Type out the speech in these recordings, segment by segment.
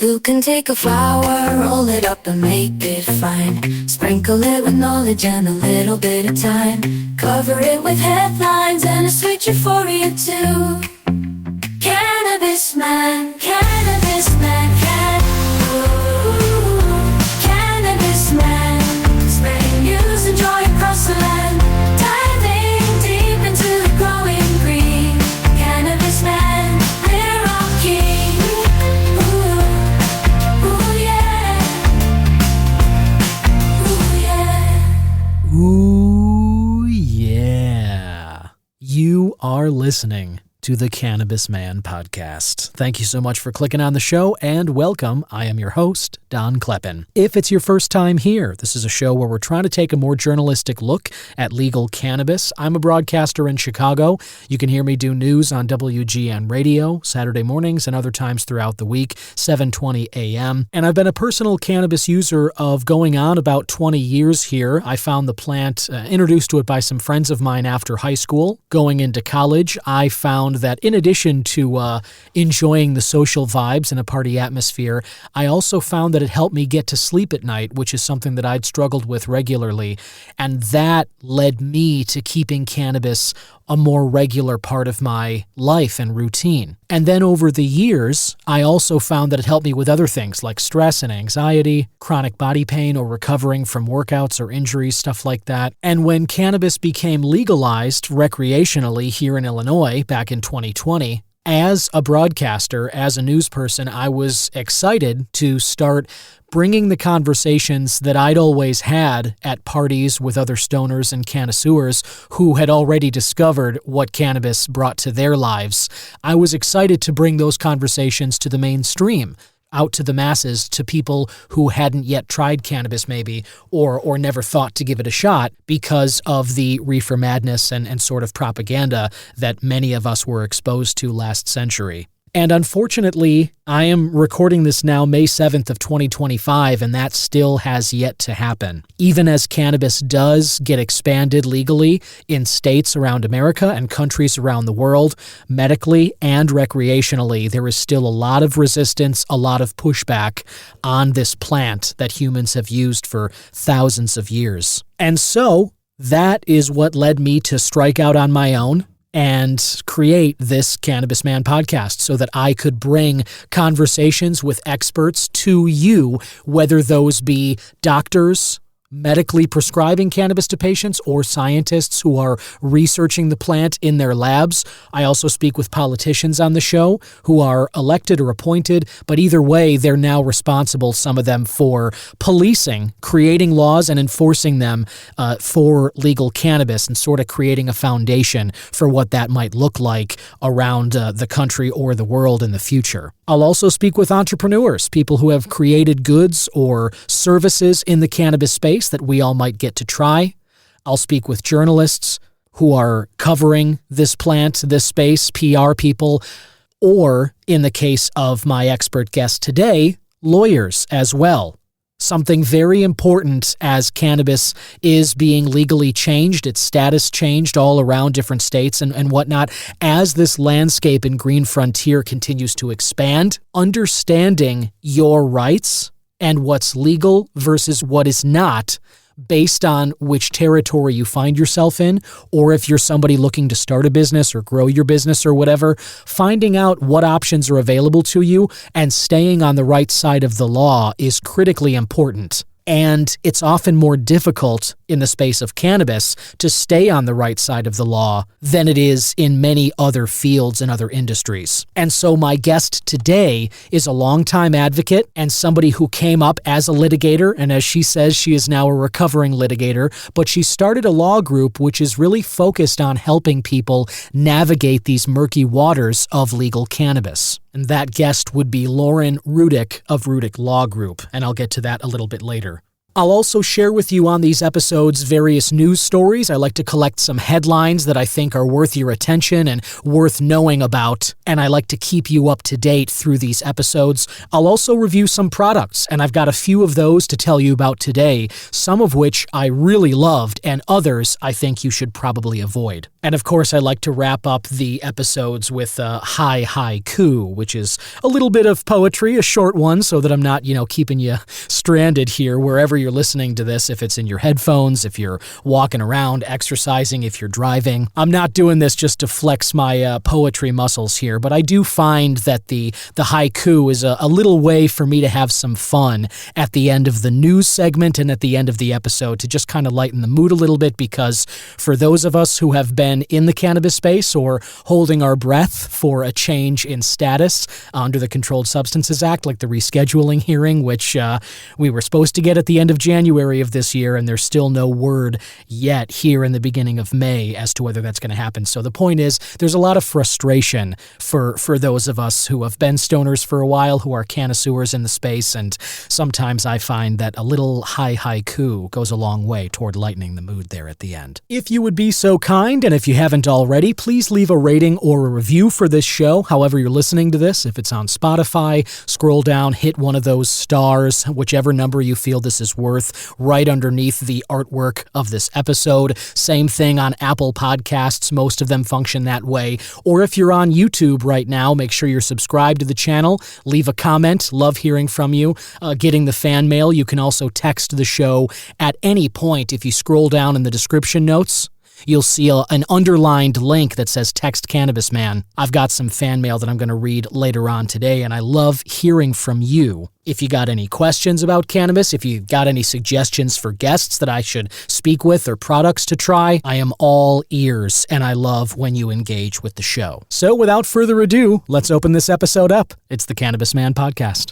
You can take a flower, roll it up and make it fine. Sprinkle it with knowledge and a little bit of time. Cover it with headlines and a sweet euphoria too. Cannabis Man, Cannabis Man, Cannabis Man. Spreading news and joy across the land. Diving deep into the growing green. Cannabis Man, we're all keen. Ooh yeah. Ooh yeah. You are listening to the Cannabis Man podcast. Thank you so much for clicking on the show, and welcome. I am your host, Don Kleppin. If it's your first time here, this is a show where we're trying to take a more journalistic look at legal cannabis. I'm a broadcaster in Chicago. You can hear me do news on WGN Radio Saturday mornings and other times throughout the week, 7:20 a.m. And I've been a personal cannabis user of going on about 20 years here. I found the plant, introduced to it by some friends of mine after high school. Going into college, I found that in addition to enjoying the social vibes and a party atmosphere, I also found that it helped me get to sleep at night, which is something that I'd struggled with regularly. And that led me to keeping cannabis a more regular part of my life and routine. And then over the years, I also found that it helped me with other things like stress and anxiety, chronic body pain, or recovering from workouts or injuries, stuff like that. And when cannabis became legalized recreationally here in Illinois back in 2020, as a broadcaster, as a news person, I was excited to start bringing the conversations that I'd always had at parties with other stoners and connoisseurs who had already discovered what cannabis brought to their lives. I was excited to bring those conversations to the mainstream, out to the masses, to people who hadn't yet tried cannabis maybe, or never thought to give it a shot because of the reefer madness and sort of propaganda that many of us were exposed to last century. And unfortunately, I am recording this now May 7th of 2025, and that still has yet to happen. Even as cannabis does get expanded legally in states around America and countries around the world, medically and recreationally, there is still a lot of resistance, a lot of pushback on this plant that humans have used for thousands of years. And so that is what led me to strike out on my own and create this Cannabis Man podcast so that I could bring conversations with experts to you, whether those be doctors medically prescribing cannabis to patients or scientists who are researching the plant in their labs. I also speak with politicians on the show who are elected or appointed, but either way, they're now responsible, some of them, for policing, creating laws and enforcing them for legal cannabis and sort of creating a foundation for what that might look like around the country or the world in the future. I'll also speak with entrepreneurs, people who have created goods or services in the cannabis space that we all might get to try. I'll speak with journalists who are covering this plant, this space, PR people, or in the case of my expert guest today, lawyers as well. Something very important as cannabis is being legally changed, its status changed all around different states and whatnot. As this landscape in Green Frontier continues to expand, understanding your rights and what's legal versus what is not, based on which territory you find yourself in, or if you're somebody looking to start a business or grow your business or whatever, finding out what options are available to you and staying on the right side of the law is critically important. And it's often more difficult in the space of cannabis to stay on the right side of the law than it is in many other fields and other industries. And so my guest today is a longtime advocate and somebody who came up as a litigator, and as she says, she is now a recovering litigator, but she started a law group which is really focused on helping people navigate these murky waters of legal cannabis. And that guest would be Lauren Rudick of Rudick Law Group, and I'll get to that a little bit later. I'll also share with you on these episodes various news stories. I like to collect some headlines that I think are worth your attention and worth knowing about, and I like to keep you up to date through these episodes. I'll also review some products, and I've got a few of those to tell you about today, some of which I really loved, and others I think you should probably avoid. And of course, I like to wrap up the episodes with High Haiku, which is a little bit of poetry, a short one, so that I'm not, keeping you stranded here wherever you're listening to this, if it's in your headphones, if you're walking around, exercising, if you're driving. I'm not doing this just to flex my poetry muscles here, but I do find that the haiku is a little way for me to have some fun at the end of the news segment and at the end of the episode to just kind of lighten the mood a little bit, because for those of us who have been in the cannabis space or holding our breath for a change in status under the Controlled Substances Act, like the rescheduling hearing, which we were supposed to get at the end of January of this year, and there's still no word yet here in the beginning of May as to whether that's going to happen. So the point is, there's a lot of frustration for those of us who have been stoners for a while, who are connoisseurs in the space, and sometimes I find that a little high haiku goes a long way toward lightening the mood there at the end. If you would be so kind, and if you haven't already, please leave a rating or a review for this show, however you're listening to this. If it's on Spotify, scroll down, hit one of those stars, whichever number you feel this is worth, right underneath the artwork of this episode. Same thing on Apple Podcasts. Most of them function that way. Or if you're on YouTube right now, make sure you're subscribed to the channel. Leave a comment. Love hearing from you. Getting the fan mail. You can also text the show at any point. If you scroll down in the description notes, you'll see an underlined link that says Text Cannabis Man. I've got some fan mail that I'm going to read later on today, and I love hearing from you. If you got any questions about cannabis, if you got any suggestions for guests that I should speak with or products to try, I am all ears, and I love when you engage with the show. So without further ado, let's open this episode up. It's the Cannabis Man Podcast.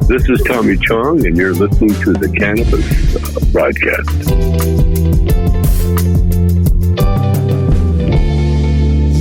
This is Tommy Chong, and you're listening to the Cannabis Broadcast.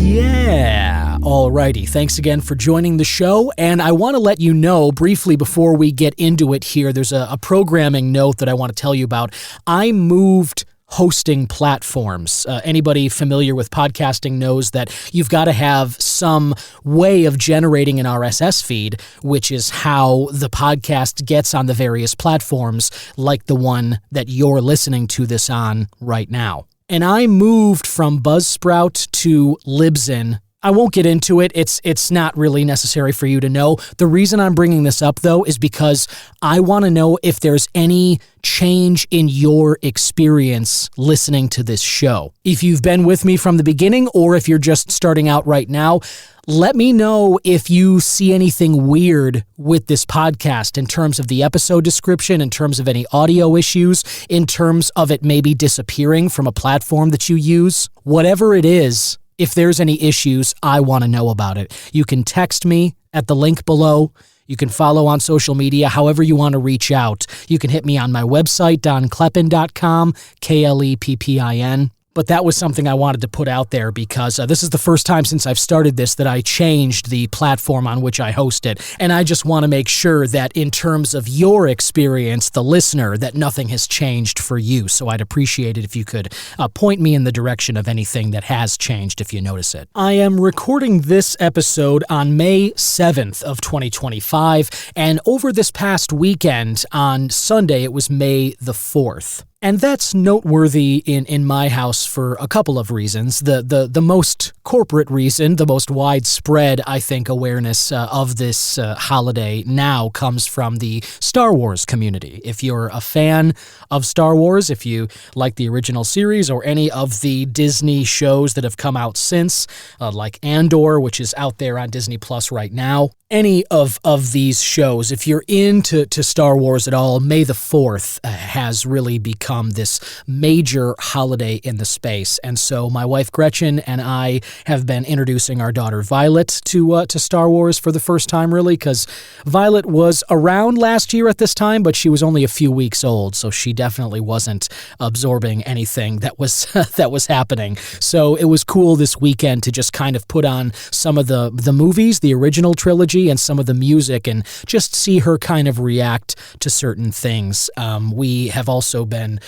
Yeah. Alrighty. Thanks again for joining the show. And I want to let you know briefly before we get into it here, there's a programming note that I want to tell you about. I moved hosting platforms. Anybody familiar with podcasting knows that you've got to have some way of generating an RSS feed, which is how the podcast gets on the various platforms, like the one that you're listening to this on right now. And I moved from Buzzsprout to Libsyn. I won't get into it. It's not really necessary for you to know. The reason I'm bringing this up, though, is because I want to know if there's any change in your experience listening to this show. If you've been with me from the beginning, or if you're just starting out right now, let me know if you see anything weird with this podcast in terms of the episode description, in terms of any audio issues, in terms of it maybe disappearing from a platform that you use. Whatever it is, if there's any issues, I want to know about it. You can text me at the link below. You can follow on social media, however you want to reach out. You can hit me on my website, donkleppin.com, Kleppin. But that was something I wanted to put out there because this is the first time since I've started this that I changed the platform on which I host it. And I just want to make sure that in terms of your experience, the listener, that nothing has changed for you. So I'd appreciate it if you could point me in the direction of anything that has changed if you notice it. I am recording this episode on May 7th of 2025. And over this past weekend on Sunday, it was May the 4th. And that's noteworthy in my house for a couple of reasons. The most corporate reason, the most widespread, I think, awareness of this holiday now comes from the Star Wars community. If you're a fan of Star Wars, if you like the original series or any of the Disney shows that have come out since, like Andor, which is out there on Disney Plus right now, any of these shows, if you're into Star Wars at all, May the 4th has really become this major holiday in the space. And so my wife Gretchen and I have been introducing our daughter Violet to Star Wars for the first time, really, because Violet was around last year at this time, but she was only a few weeks old, so she definitely wasn't absorbing anything that was that was happening. So it was cool this weekend to just kind of put on some of the movies, the original trilogy, and some of the music, and just see her kind of react to certain things. We have also been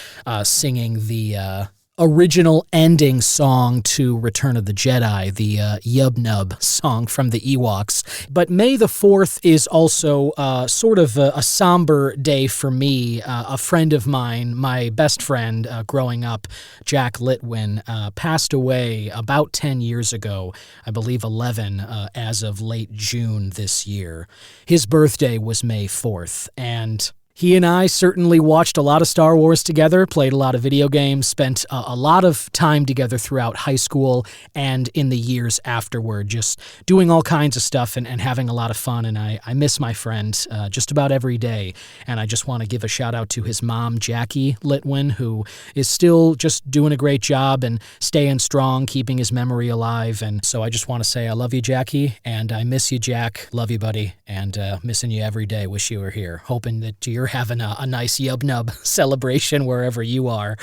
singing the original ending song to Return of the Jedi, the Yub Nub song from the Ewoks. But May the 4th is also sort of a somber day for me. A friend of mine, my best friend growing up, Jack Litwin, passed away about 10 years ago, I believe 11, as of late June this year. His birthday was May 4th, and he and I certainly watched a lot of Star Wars together, played a lot of video games, spent a lot of time together throughout high school and in the years afterward, just doing all kinds of stuff and having a lot of fun. And I miss my friend just about every day. And I just want to give a shout out to his mom, Jackie Litwin, who is still just doing a great job and staying strong, keeping his memory alive. And so I just want to say I love you, Jackie, and I miss you, Jack. Love you, buddy, and missing you every day. Wish you were here. Hoping that you're having a nice Yub Nub celebration wherever you are,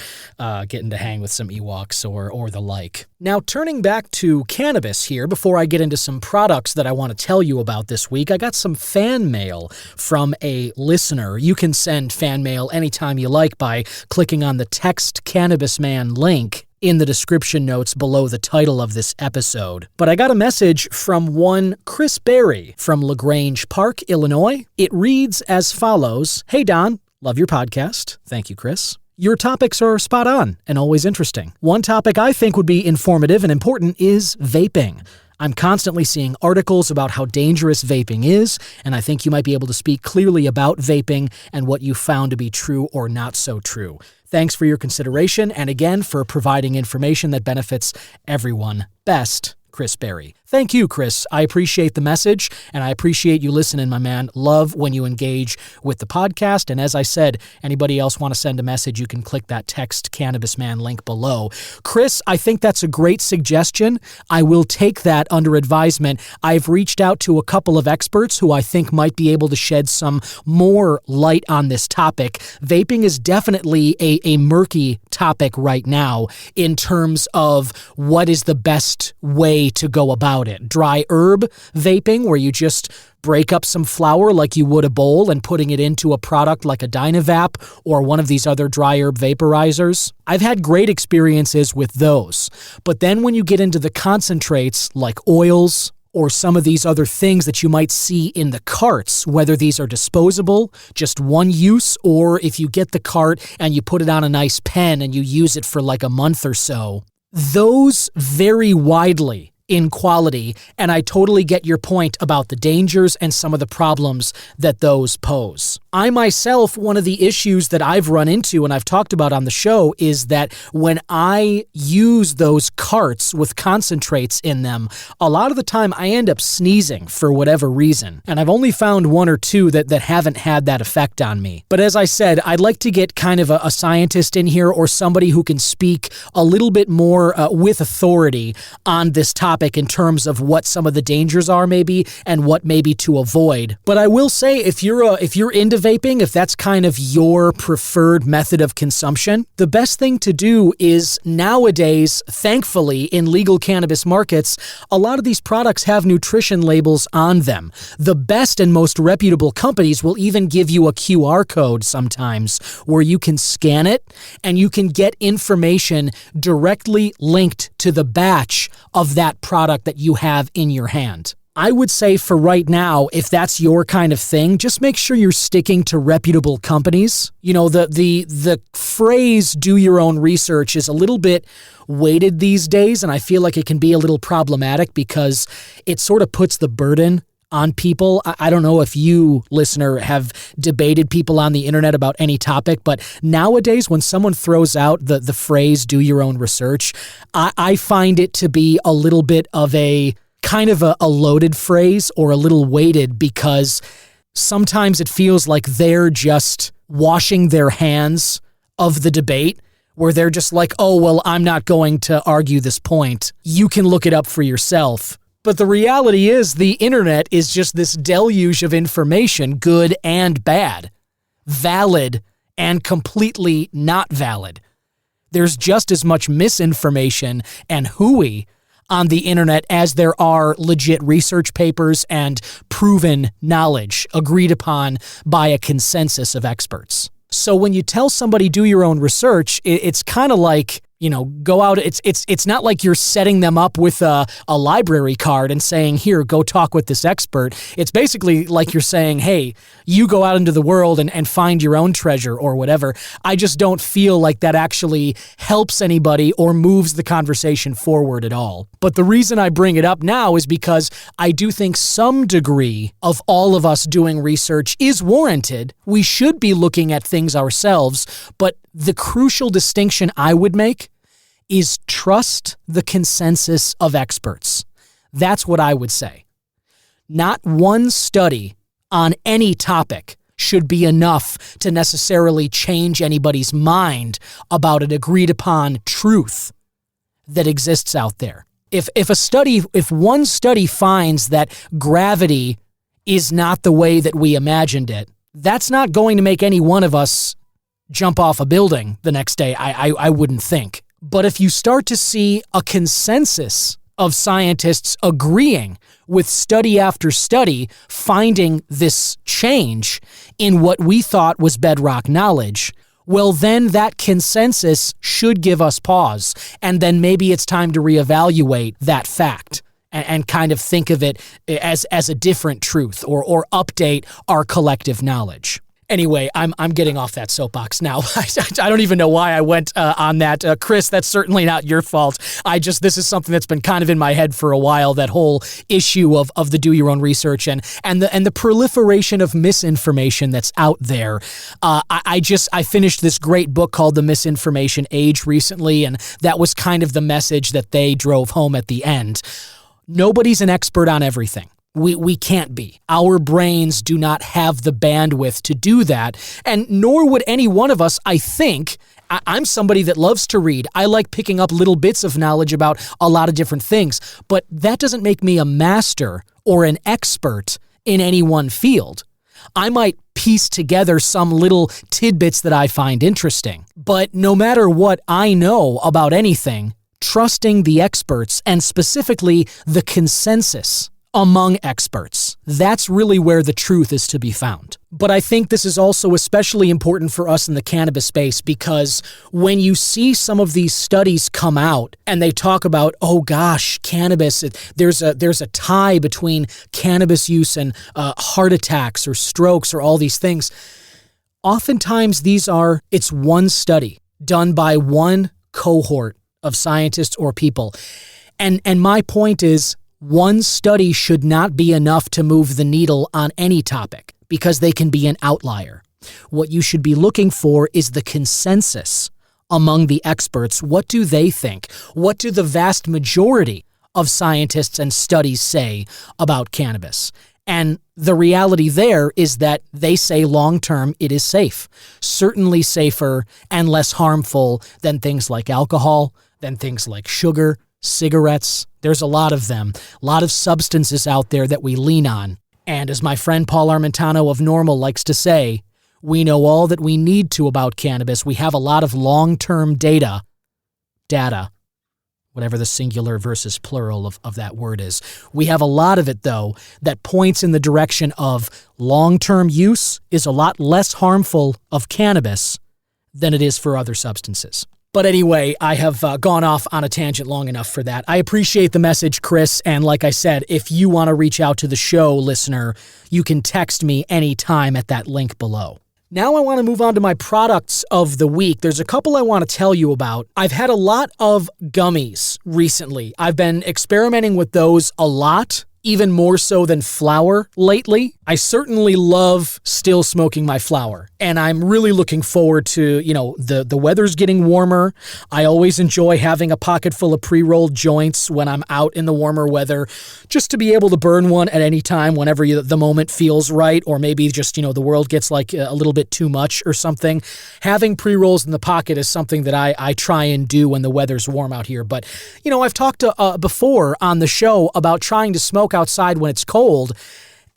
getting to hang with some Ewoks or the like. Now, turning back to cannabis here, before I get into some products that I want to tell you about this week, I got some fan mail from a listener. You can send fan mail anytime you like by clicking on the Text Cannabis Man link in the description notes below the title of this episode. But I got a message from one Chris Berry from LaGrange Park, Illinois. It reads as follows: Hey Don, love your podcast. Thank you, Chris. Your topics are spot on and always interesting. One topic I think would be informative and important is vaping. I'm constantly seeing articles about how dangerous vaping is, and I think you might be able to speak clearly about vaping and what you found to be true or not so true. Thanks for your consideration, and again for providing information that benefits everyone. Best, Chris Berry. Thank you, Chris. I appreciate the message, and I appreciate you listening, my man. Love when you engage with the podcast, and as I said, anybody else want to send a message, you can click that Text Cannabis Man link below. Chris, I think that's a great suggestion. I will take that under advisement. I've reached out to a couple of experts who I think might be able to shed some more light on this topic. Vaping is definitely a murky topic right now in terms of what is the best way to go about it. Dry herb vaping, where you just break up some flower like you would a bowl and putting it into a product like a Dynavap or one of these other dry herb vaporizers. I've had great experiences with those. But then when you get into the concentrates like oils or some of these other things that you might see in the carts, whether these are disposable, just one use, or if you get the cart and you put it on a nice pen and you use it for like a month or so, those vary widely in quality, and I totally get your point about the dangers and some of the problems that those pose. I myself, one of the issues that I've run into and I've talked about on the show is that when I use those carts with concentrates in them, a lot of the time I end up sneezing for whatever reason, and I've only found one or two that haven't had that effect on me. But as I said, I'd like to get kind of a scientist in here or somebody who can speak a little bit more with authority on this topic in terms of what some of the dangers are maybe and what maybe to avoid. But I will say, if you're into vaping, if that's kind of your preferred method of consumption, the best thing to do is nowadays, thankfully, in legal cannabis markets, a lot of these products have nutrition labels on them. The best and most reputable companies will even give you a QR code sometimes where you can scan it and you can get information directly linked to the batch of that product that you have in your hand. I would say for right now, if that's your kind of thing, just make sure you're sticking to reputable companies. You know, the phrase "do your own research" is a little bit weighted these days, and I feel like it can be a little problematic because it sort of puts the burden on people. I don't know if you, listener, have debated people on the internet about any topic, but nowadays when someone throws out the phrase "do your own research," I find it to be a little bit of a kind of a loaded phrase or a little weighted because sometimes it feels like they're just washing their hands of the debate, where they're just like, oh, well, I'm not going to argue this point. You can look it up for yourself. But the reality is the internet is just this deluge of information, good and bad, valid and completely not valid. There's just as much misinformation and hooey on the internet as there are legit research papers and proven knowledge agreed upon by a consensus of experts. So when you tell somebody do your own research, it's kind of like, go out. It's not like you're setting them up with a library card and saying, here, go talk with this expert. It's basically like you're saying, hey, you go out into the world and find your own treasure or whatever. I just don't feel like that actually helps anybody or moves the conversation forward at all. But the reason I bring it up now is because I do think some degree of all of us doing research is warranted. We should be looking at things ourselves, but the crucial distinction I would make is trust the consensus of experts. That's what I would say. Not one study on any topic should be enough to necessarily change anybody's mind about an agreed upon truth that exists out there. If one study finds that gravity is not the way that we imagined it, that's not going to make any one of us jump off a building the next day, I wouldn't think. But if you start to see a consensus of scientists agreeing with study after study, finding this change in what we thought was bedrock knowledge, well, then that consensus should give us pause. And then maybe it's time to reevaluate that fact and kind of think of it as a different truth or update our collective knowledge. Anyway, I'm getting off that soapbox now. I don't even know why I went on that. Chris, that's certainly not your fault. This is something that's been kind of in my head for a while, that whole issue of the do your own research and the proliferation of misinformation that's out there. I finished this great book called The Misinformation Age recently, and that was kind of the message that they drove home at the end. Nobody's an expert on everything. We can't be. Our brains do not have the bandwidth to do that, and nor would any one of us, I think. I'm somebody that loves to read. I like picking up little bits of knowledge about a lot of different things, but that doesn't make me a master or an expert in any one field. I might piece together some little tidbits that I find interesting, but no matter what I know about anything, trusting the experts and specifically the consensus among experts. That's really where the truth is to be found. But I think this is also especially important for us in the cannabis space because when you see some of these studies come out and they talk about, oh gosh, cannabis, there's a tie between cannabis use and heart attacks or strokes or all these things. Oftentimes it's one study done by one cohort of scientists or people. And my point is, one study should not be enough to move the needle on any topic because they can be an outlier. What you should be looking for is the consensus among the experts. What do they think? What do the vast majority of scientists and studies say about cannabis? And the reality there is that they say long-term it is safe, certainly safer and less harmful than things like alcohol, than things like sugar, cigarettes. There's a lot of them, a lot of substances out there that we lean on. And as my friend Paul Armentano of Normal likes to say, we know all that we need to about cannabis. We have a lot of long-term data, whatever the singular versus plural of that word is. We have a lot of it, though, that points in the direction of long-term use is a lot less harmful of cannabis than it is for other substances. But anyway, I have gone off on a tangent long enough for that. I appreciate the message, Chris, and like I said, if you want to reach out to the show, listener, you can text me anytime at that link below. Now I want to move on to my products of the week. There's a couple I want to tell you about. I've had a lot of gummies recently. I've been experimenting with those a lot, even more so than flower lately. I certainly love still smoking my flower, and I'm really looking forward to, the weather's getting warmer. I always enjoy having a pocket full of pre-rolled joints when I'm out in the warmer weather, just to be able to burn one at any time whenever the moment feels right, or maybe just, the world gets like a little bit too much or something. Having pre-rolls in the pocket is something that I try and do when the weather's warm out here. But, I've talked before on the show about trying to smoke outside when it's cold.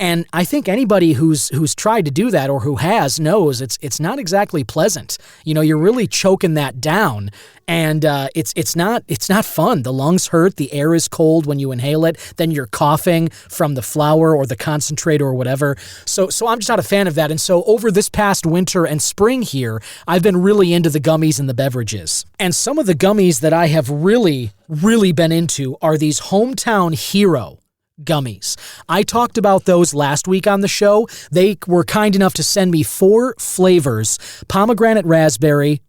And I think anybody who's tried to do that or who has knows it's not exactly pleasant. You're really choking that down, and it's not fun. The lungs hurt. The air is cold when you inhale it. Then you're coughing from the flower or the concentrate or whatever. So I'm just not a fan of that. And so over this past winter and spring here, I've been really into the gummies and the beverages. And some of the gummies that I have really, really been into are these Hometown Hero gummies. I talked about those last week on the show. They were kind enough to send me 4 flavors: pomegranate raspberry,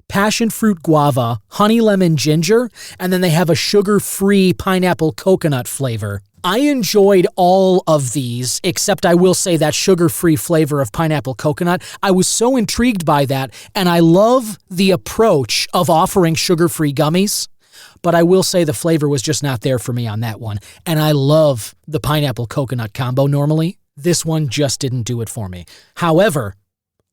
passion fruit guava, honey lemon ginger, and then they have a sugar-free pineapple coconut flavor. I enjoyed all of these, except I will say that sugar-free flavor of pineapple coconut. I was so intrigued by that, and I love the approach of offering sugar-free gummies. But I will say the flavor was just not there for me on that one. And I love the pineapple coconut combo normally. This one just didn't do it for me. However,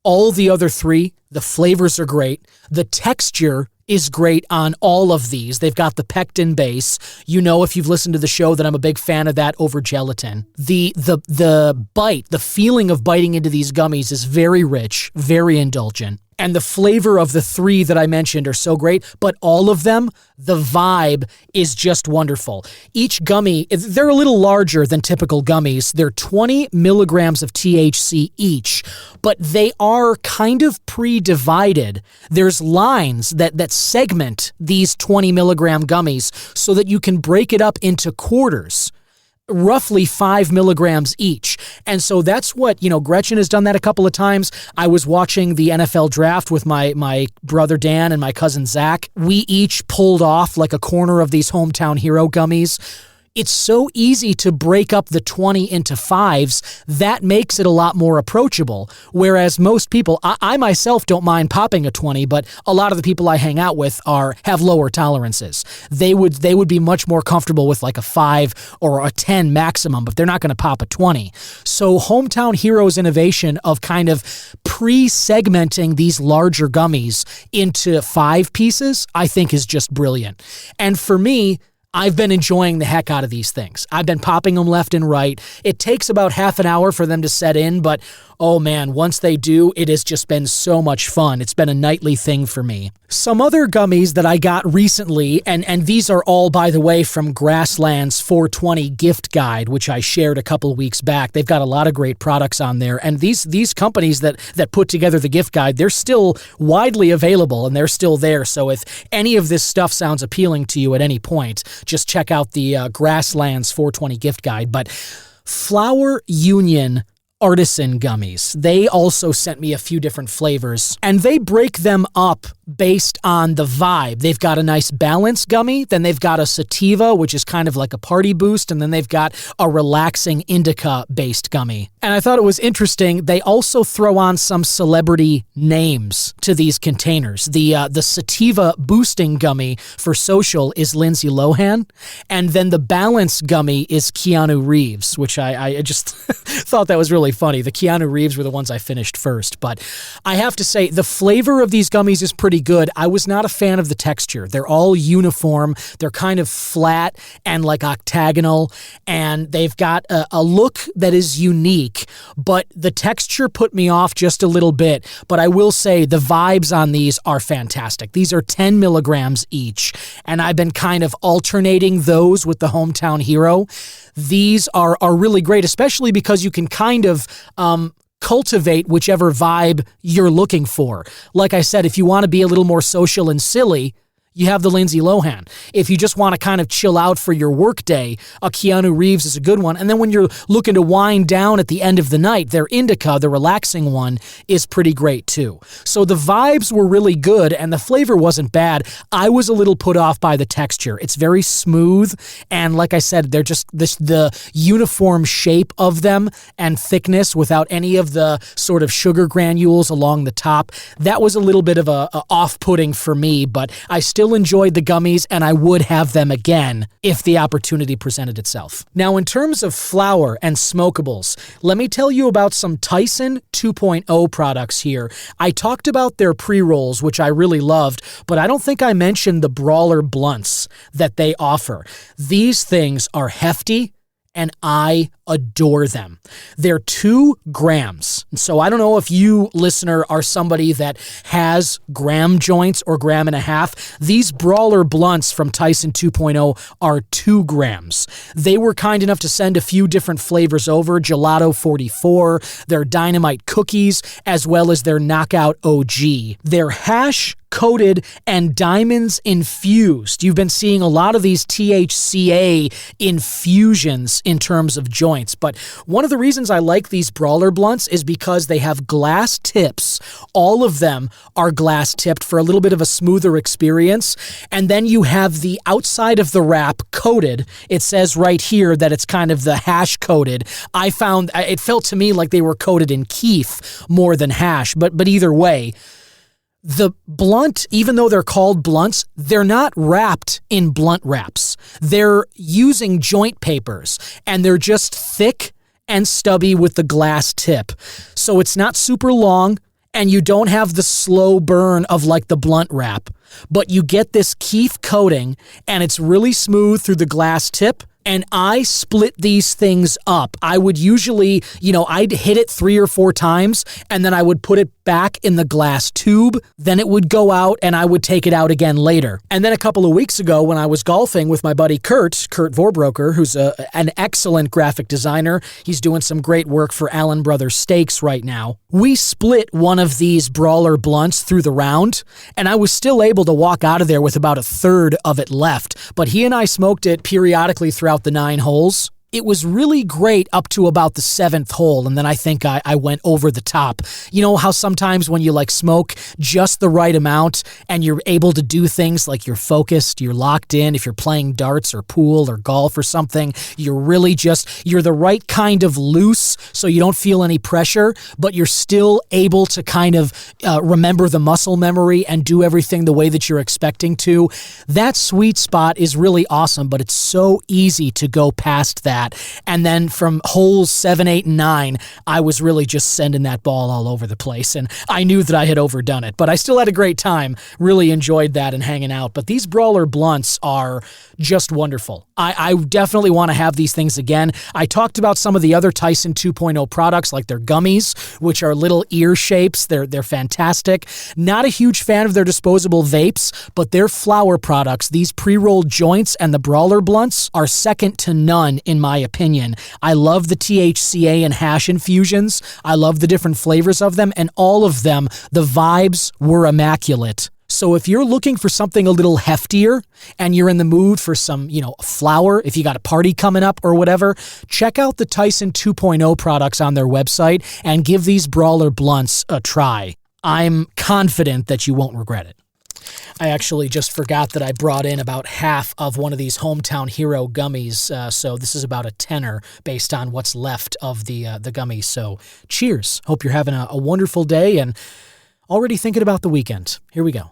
all the other 3, the flavors are great. The texture is great on all of these. They've got the pectin base. If you've listened to the show, that I'm a big fan of that over gelatin. The bite, the feeling of biting into these gummies is very rich, very indulgent. And the flavor of the 3 that I mentioned are so great, but all of them, the vibe is just wonderful. Each gummy, they're a little larger than typical gummies. They're 20 milligrams of THC each, but they are kind of pre-divided. There's lines that segment these 20 milligram gummies so that you can break it up into quarters. Roughly 5 milligrams each. And so that's what, Gretchen has done that a couple of times. I was watching the NFL draft with my brother Dan and my cousin Zach. We each pulled off like a corner of these Hometown Hero gummies. It's so easy to break up the 20 into 5s. That makes it a lot more approachable. Whereas most people, I myself don't mind popping a 20, but a lot of the people I hang out with have lower tolerances. They would be much more comfortable with like a 5 or a 10 maximum, but they're not going to pop a 20. So Hometown Hero's innovation of kind of pre-segmenting these larger gummies into 5 pieces, I think is just brilliant. And for me, I've been enjoying the heck out of these things. I've been popping them left and right. It takes about half an hour for them to set in, but oh man, once they do, it has just been so much fun. It's been a nightly thing for me. Some other gummies that I got recently, and these are all, by the way, from Grassland's 420 gift guide, which I shared a couple weeks back. They've got a lot of great products on there, and these companies that put together the gift guide, they're still widely available, and they're still there. So if any of this stuff sounds appealing to you at any point, just check out the Grassland's 420 gift guide. But Flower Union Artisan gummies, they also sent me a few different flavors, and they break them up based on the vibe. They've got a nice balance gummy, then they've got a sativa, which is kind of like a party boost, and then they've got a relaxing indica-based gummy. And I thought it was interesting, they also throw on some celebrity names to these containers. The sativa boosting gummy for social is Lindsay Lohan, and then the balance gummy is Keanu Reeves, which I just thought that was really funny. The Keanu Reeves were the ones I finished first, but I have to say, the flavor of these gummies is pretty good. I was not a fan of the texture. They're all uniform. They're kind of flat and like octagonal, and they've got a look that is unique, but the texture put me off just a little bit. But I will say the vibes on these are fantastic. These are 10 milligrams each, and I've been kind of alternating those with the Hometown Hero. These are really great, especially because you can kind of cultivate whichever vibe you're looking for. Like I said, if you want to be a little more social and silly, you have the Lindsay Lohan. If you just want to kind of chill out for your work day, a Keanu Reeves is a good one. And then when you're looking to wind down at the end of the night, their Indica, the relaxing one, is pretty great too. So the vibes were really good and the flavor wasn't bad. I was a little put off by the texture. It's very smooth, and like I said, they're just the uniform shape of them and thickness without any of the sort of sugar granules along the top. That was a little bit of a off-putting for me, but I still enjoyed the gummies and I would have them again if the opportunity presented itself. Now, in terms of flower and smokables, let me tell you about some Tyson 2.0 products here. I talked about their pre-rolls, which I really loved, but I don't think I mentioned the Brawler blunts that they offer. These things are hefty, and I adore them. They're 2 grams. So I don't know if you, listener, are somebody that has gram joints or gram and a half. These Brawler blunts from Tyson 2.0 are 2 grams. They were kind enough to send a few different flavors over, Gelato 44, their Dynamite cookies, as well as their Knockout OG. Their hash coated and diamonds infused. You've been seeing a lot of these THCA infusions in terms of joints, but one of the reasons I like these Brawler blunts is because they have glass tips. All of them are glass tipped for a little bit of a smoother experience, and then you have the outside of the wrap coated. It says right here that it's kind of the hash coated. I found it felt to me like they were coated in keef more than hash, but either way, the blunt, even though they're called blunts, they're not wrapped in blunt wraps. They're using joint papers, and they're just thick and stubby with the glass tip. So it's not super long, and you don't have the slow burn of like the blunt wrap, but you get this keef coating, and it's really smooth through the glass tip. And I split these things up. I would usually, I'd hit it 3 or 4 times, and then I would put it back in the glass tube. Then it would go out, and I would take it out again later. And then a couple of weeks ago, when I was golfing with my buddy Kurt Vorbroker, who's an excellent graphic designer, he's doing some great work for Allen Brothers Steaks right now, we split one of these Brawler blunts through the round, and I was still able to walk out of there with about a third of it left. But he and I smoked it periodically throughout the 9 holes. It was really great up to about the 7th hole, and then I think I went over the top. You know how sometimes when you like smoke just the right amount and you're able to do things like you're focused, you're locked in, if you're playing darts or pool or golf or something, you're the right kind of loose so you don't feel any pressure, but you're still able to kind of remember the muscle memory and do everything the way that you're expecting to. That sweet spot is really awesome, but it's so easy to go past that. And then from holes 7, 8, and 9, I was really just sending that ball all over the place. And I knew that I had overdone it, but I still had a great time. Really enjoyed that and hanging out. But these Brawler blunts are just wonderful. I definitely want to have these things again. I talked about some of the other Tyson 2.0 products, like their gummies, which are little ear shapes. They're fantastic. Not a huge fan of their disposable vapes, but their flower products, these pre-rolled joints and the Brawler blunts, are second to none in my opinion. I love the THCA and hash infusions. I love the different flavors of them, and all of them, the vibes were immaculate. So if you're looking for something a little heftier and you're in the mood for some, flower, if you got a party coming up or whatever, check out the Tyson 2.0 products on their website and give these Brawler blunts a try. I'm confident that you won't regret it. I actually just forgot that I brought in about half of one of these Hometown Hero gummies, so this is about a tenner based on what's left of the gummies. So cheers. Hope you're having a wonderful day and already thinking about the weekend. Here we go.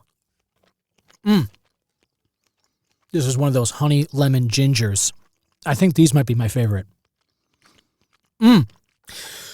This is one of those honey lemon gingers. I think these might be my favorite.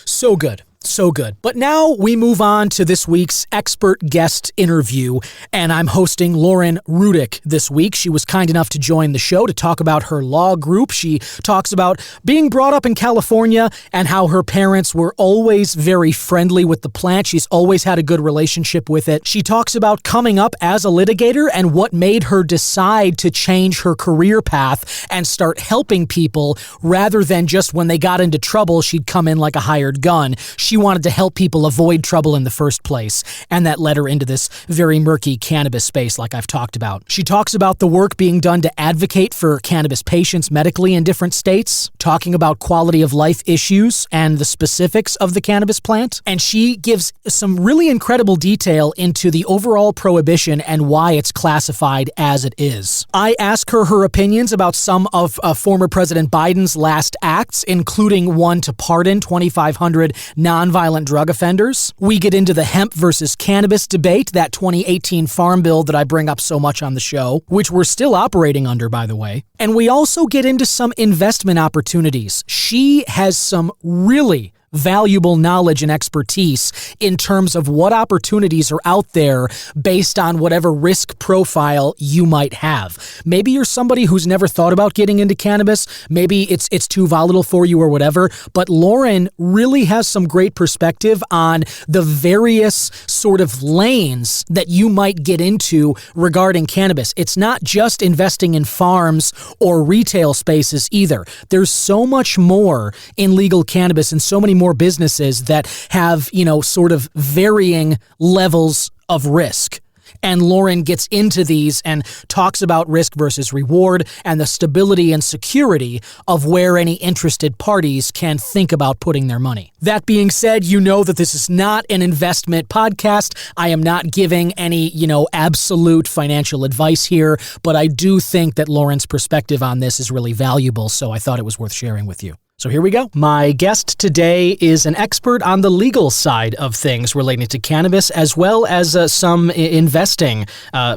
So good. So good. But now we move on to this week's expert guest interview, and I'm hosting Lauren Rudick this week. She was kind enough to join the show to talk about her law group. She talks about being brought up in California and how her parents were always very friendly with the plant. She's always had a good relationship with it. She talks about coming up as a litigator and what made her decide to change her career path and start helping people rather than just when they got into trouble, she'd come in like a hired gun. she wanted to help people avoid trouble in the first place, and that led her into this very murky cannabis space like I've talked about. She talks about the work being done to advocate for cannabis patients medically in different states, talking about quality of life issues and the specifics of the cannabis plant, and she gives some really incredible detail into the overall prohibition and why it's classified as it is. I ask her opinions about some of former President Biden's last acts, including one to pardon 2,500 nonviolent drug offenders. We get into the hemp versus cannabis debate, that 2018 farm bill that I bring up so much on the show, which we're still operating under, by the way. And we also get into some investment opportunities. She has some really valuable knowledge and expertise in terms of what opportunities are out there based on whatever risk profile you might have. Maybe you're somebody who's never thought about getting into cannabis. Maybe it's too volatile for you or whatever. But Lauren really has some great perspective on the various sort of lanes that you might get into regarding cannabis. It's not just investing in farms or retail spaces either. There's so much more in legal cannabis and so many more businesses that have, sort of varying levels of risk. And Lauren gets into these and talks about risk versus reward and the stability and security of where any interested parties can think about putting their money. That being said, you know that this is not an investment podcast. I am not giving any, absolute financial advice here, but I do think that Lauren's perspective on this is really valuable, so I thought it was worth sharing with you. So here we go. My guest today is an expert on the legal side of things relating to cannabis, as well as some investing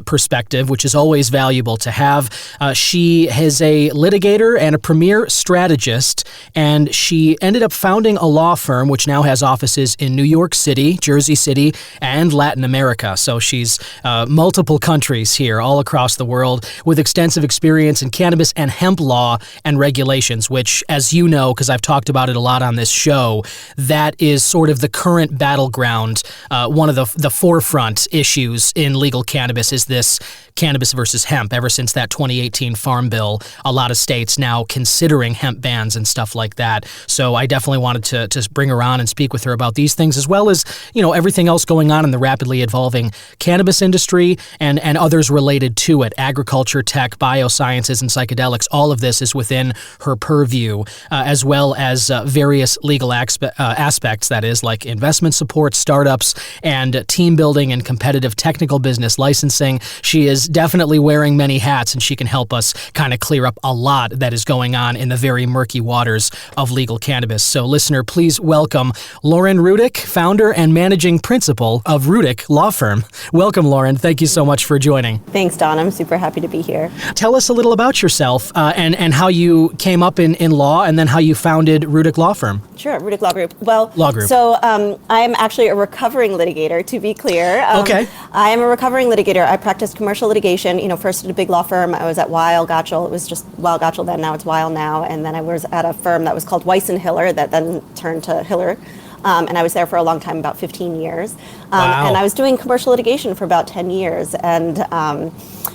perspective, which is always valuable to have. She is a litigator and a premier strategist, and she ended up founding a law firm which now has offices in New York City, Jersey City, and Latin America. So she's multiple countries here, all across the world, with extensive experience in cannabis and hemp law and regulations, which, as you know, because I've talked about it a lot on this show, that is sort of the current battleground. One of the forefront issues in legal cannabis is this cannabis versus hemp. Ever since that 2018 farm bill, a lot of states now considering hemp bans and stuff like that. So I definitely wanted to bring her on and speak with her about these things, as well as, everything else going on in the rapidly evolving cannabis industry and others related to it. Agriculture, tech, biosciences, and psychedelics. All of this is within her purview, as well as various legal aspects, that is, like investment support, startups, and team building and competitive technical business licensing. She is definitely wearing many hats, and she can help us kind of clear up a lot that is going on in the very murky waters of legal cannabis. So, listener, please welcome Lauren Rudick, founder and managing principal of Rudick Law Firm. Welcome, Lauren. Thank you so much for joining. Thanks, Don. I'm super happy to be here. Tell us a little about yourself and how you came up in law, and then how you founded Rudick Law Firm. Sure, Rudick Law Group. Well, Law Group. So I'm actually a recovering litigator, to be clear. Okay. I am a recovering litigator. I practiced commercial litigation. First at a big law firm. I was at Weil Gotchel. It was just Weil Gotchel then. Now it's Weil now. And then I was at a firm that was called Weiss and Hiller, that then turned to Hiller. And I was there for a long time, about 15 years. Wow. And I was doing commercial litigation for about 10 years. And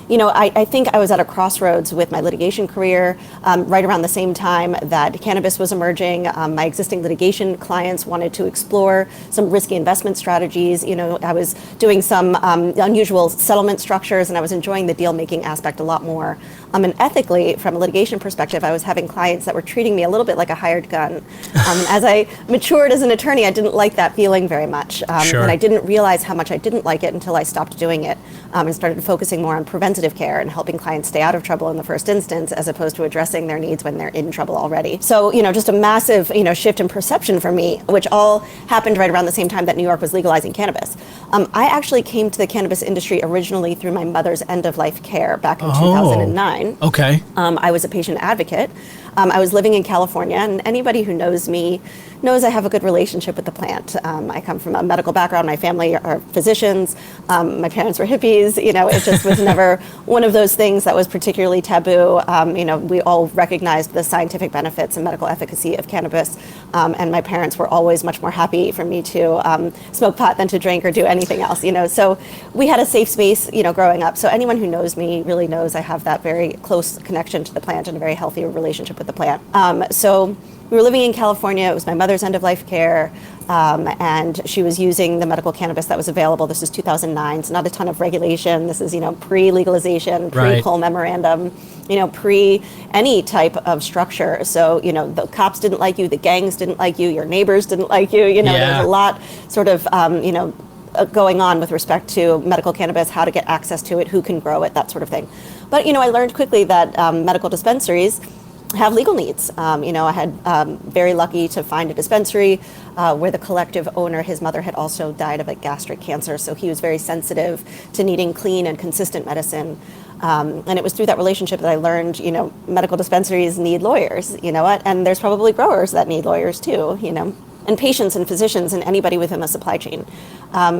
I think I was at a crossroads with my litigation career right around the same time that cannabis was emerging. My existing litigation clients wanted to explore some risky investment strategies. I was doing some unusual settlement structures, and I was enjoying the deal-making aspect a lot more. And ethically, from a litigation perspective, I was having clients that were treating me a little bit like a hired gun. As I matured as an attorney, I didn't like that feeling very much. Sure. And I didn't realize how much I didn't like it until I stopped doing it and started focusing more on preventative care and helping clients stay out of trouble in the first instance, as opposed to addressing their needs when they're in trouble already. So, just a massive, shift in perception for me, which all happened right around the same time that New York was legalizing cannabis. I actually came to the cannabis industry originally through my mother's end-of-life care back in 2009. Okay. I was a patient advocate. I was living in California, and anybody who knows me knows I have a good relationship with the plant. I come from a medical background. My family are physicians. My parents were hippies. It just was never one of those things that was particularly taboo. We all recognized the scientific benefits and medical efficacy of cannabis, and my parents were always much more happy for me to smoke pot than to drink or do anything else. So we had a safe space, growing up. So anyone who knows me really knows I have that very close connection to the plant and a very healthy relationship with the plant. So we were living in California. It was my mother's end-of-life care, and she was using the medical cannabis that was available. This is 2009, so not a ton of regulation. This is, pre-legalization, pre-Cole memorandum, pre any type of structure. So, the cops didn't like you, the gangs didn't like you, your neighbors didn't like you. There's a lot sort of, going on with respect to medical cannabis, how to get access to it, who can grow it, that sort of thing. But, I learned quickly that medical dispensaries have legal needs. I had very lucky to find a dispensary where the collective owner, his mother had also died of a gastric cancer, so he was very sensitive to needing clean and consistent medicine. And it was through that relationship that I learned, medical dispensaries need lawyers, and there's probably growers that need lawyers too, and patients and physicians and anybody within the supply chain.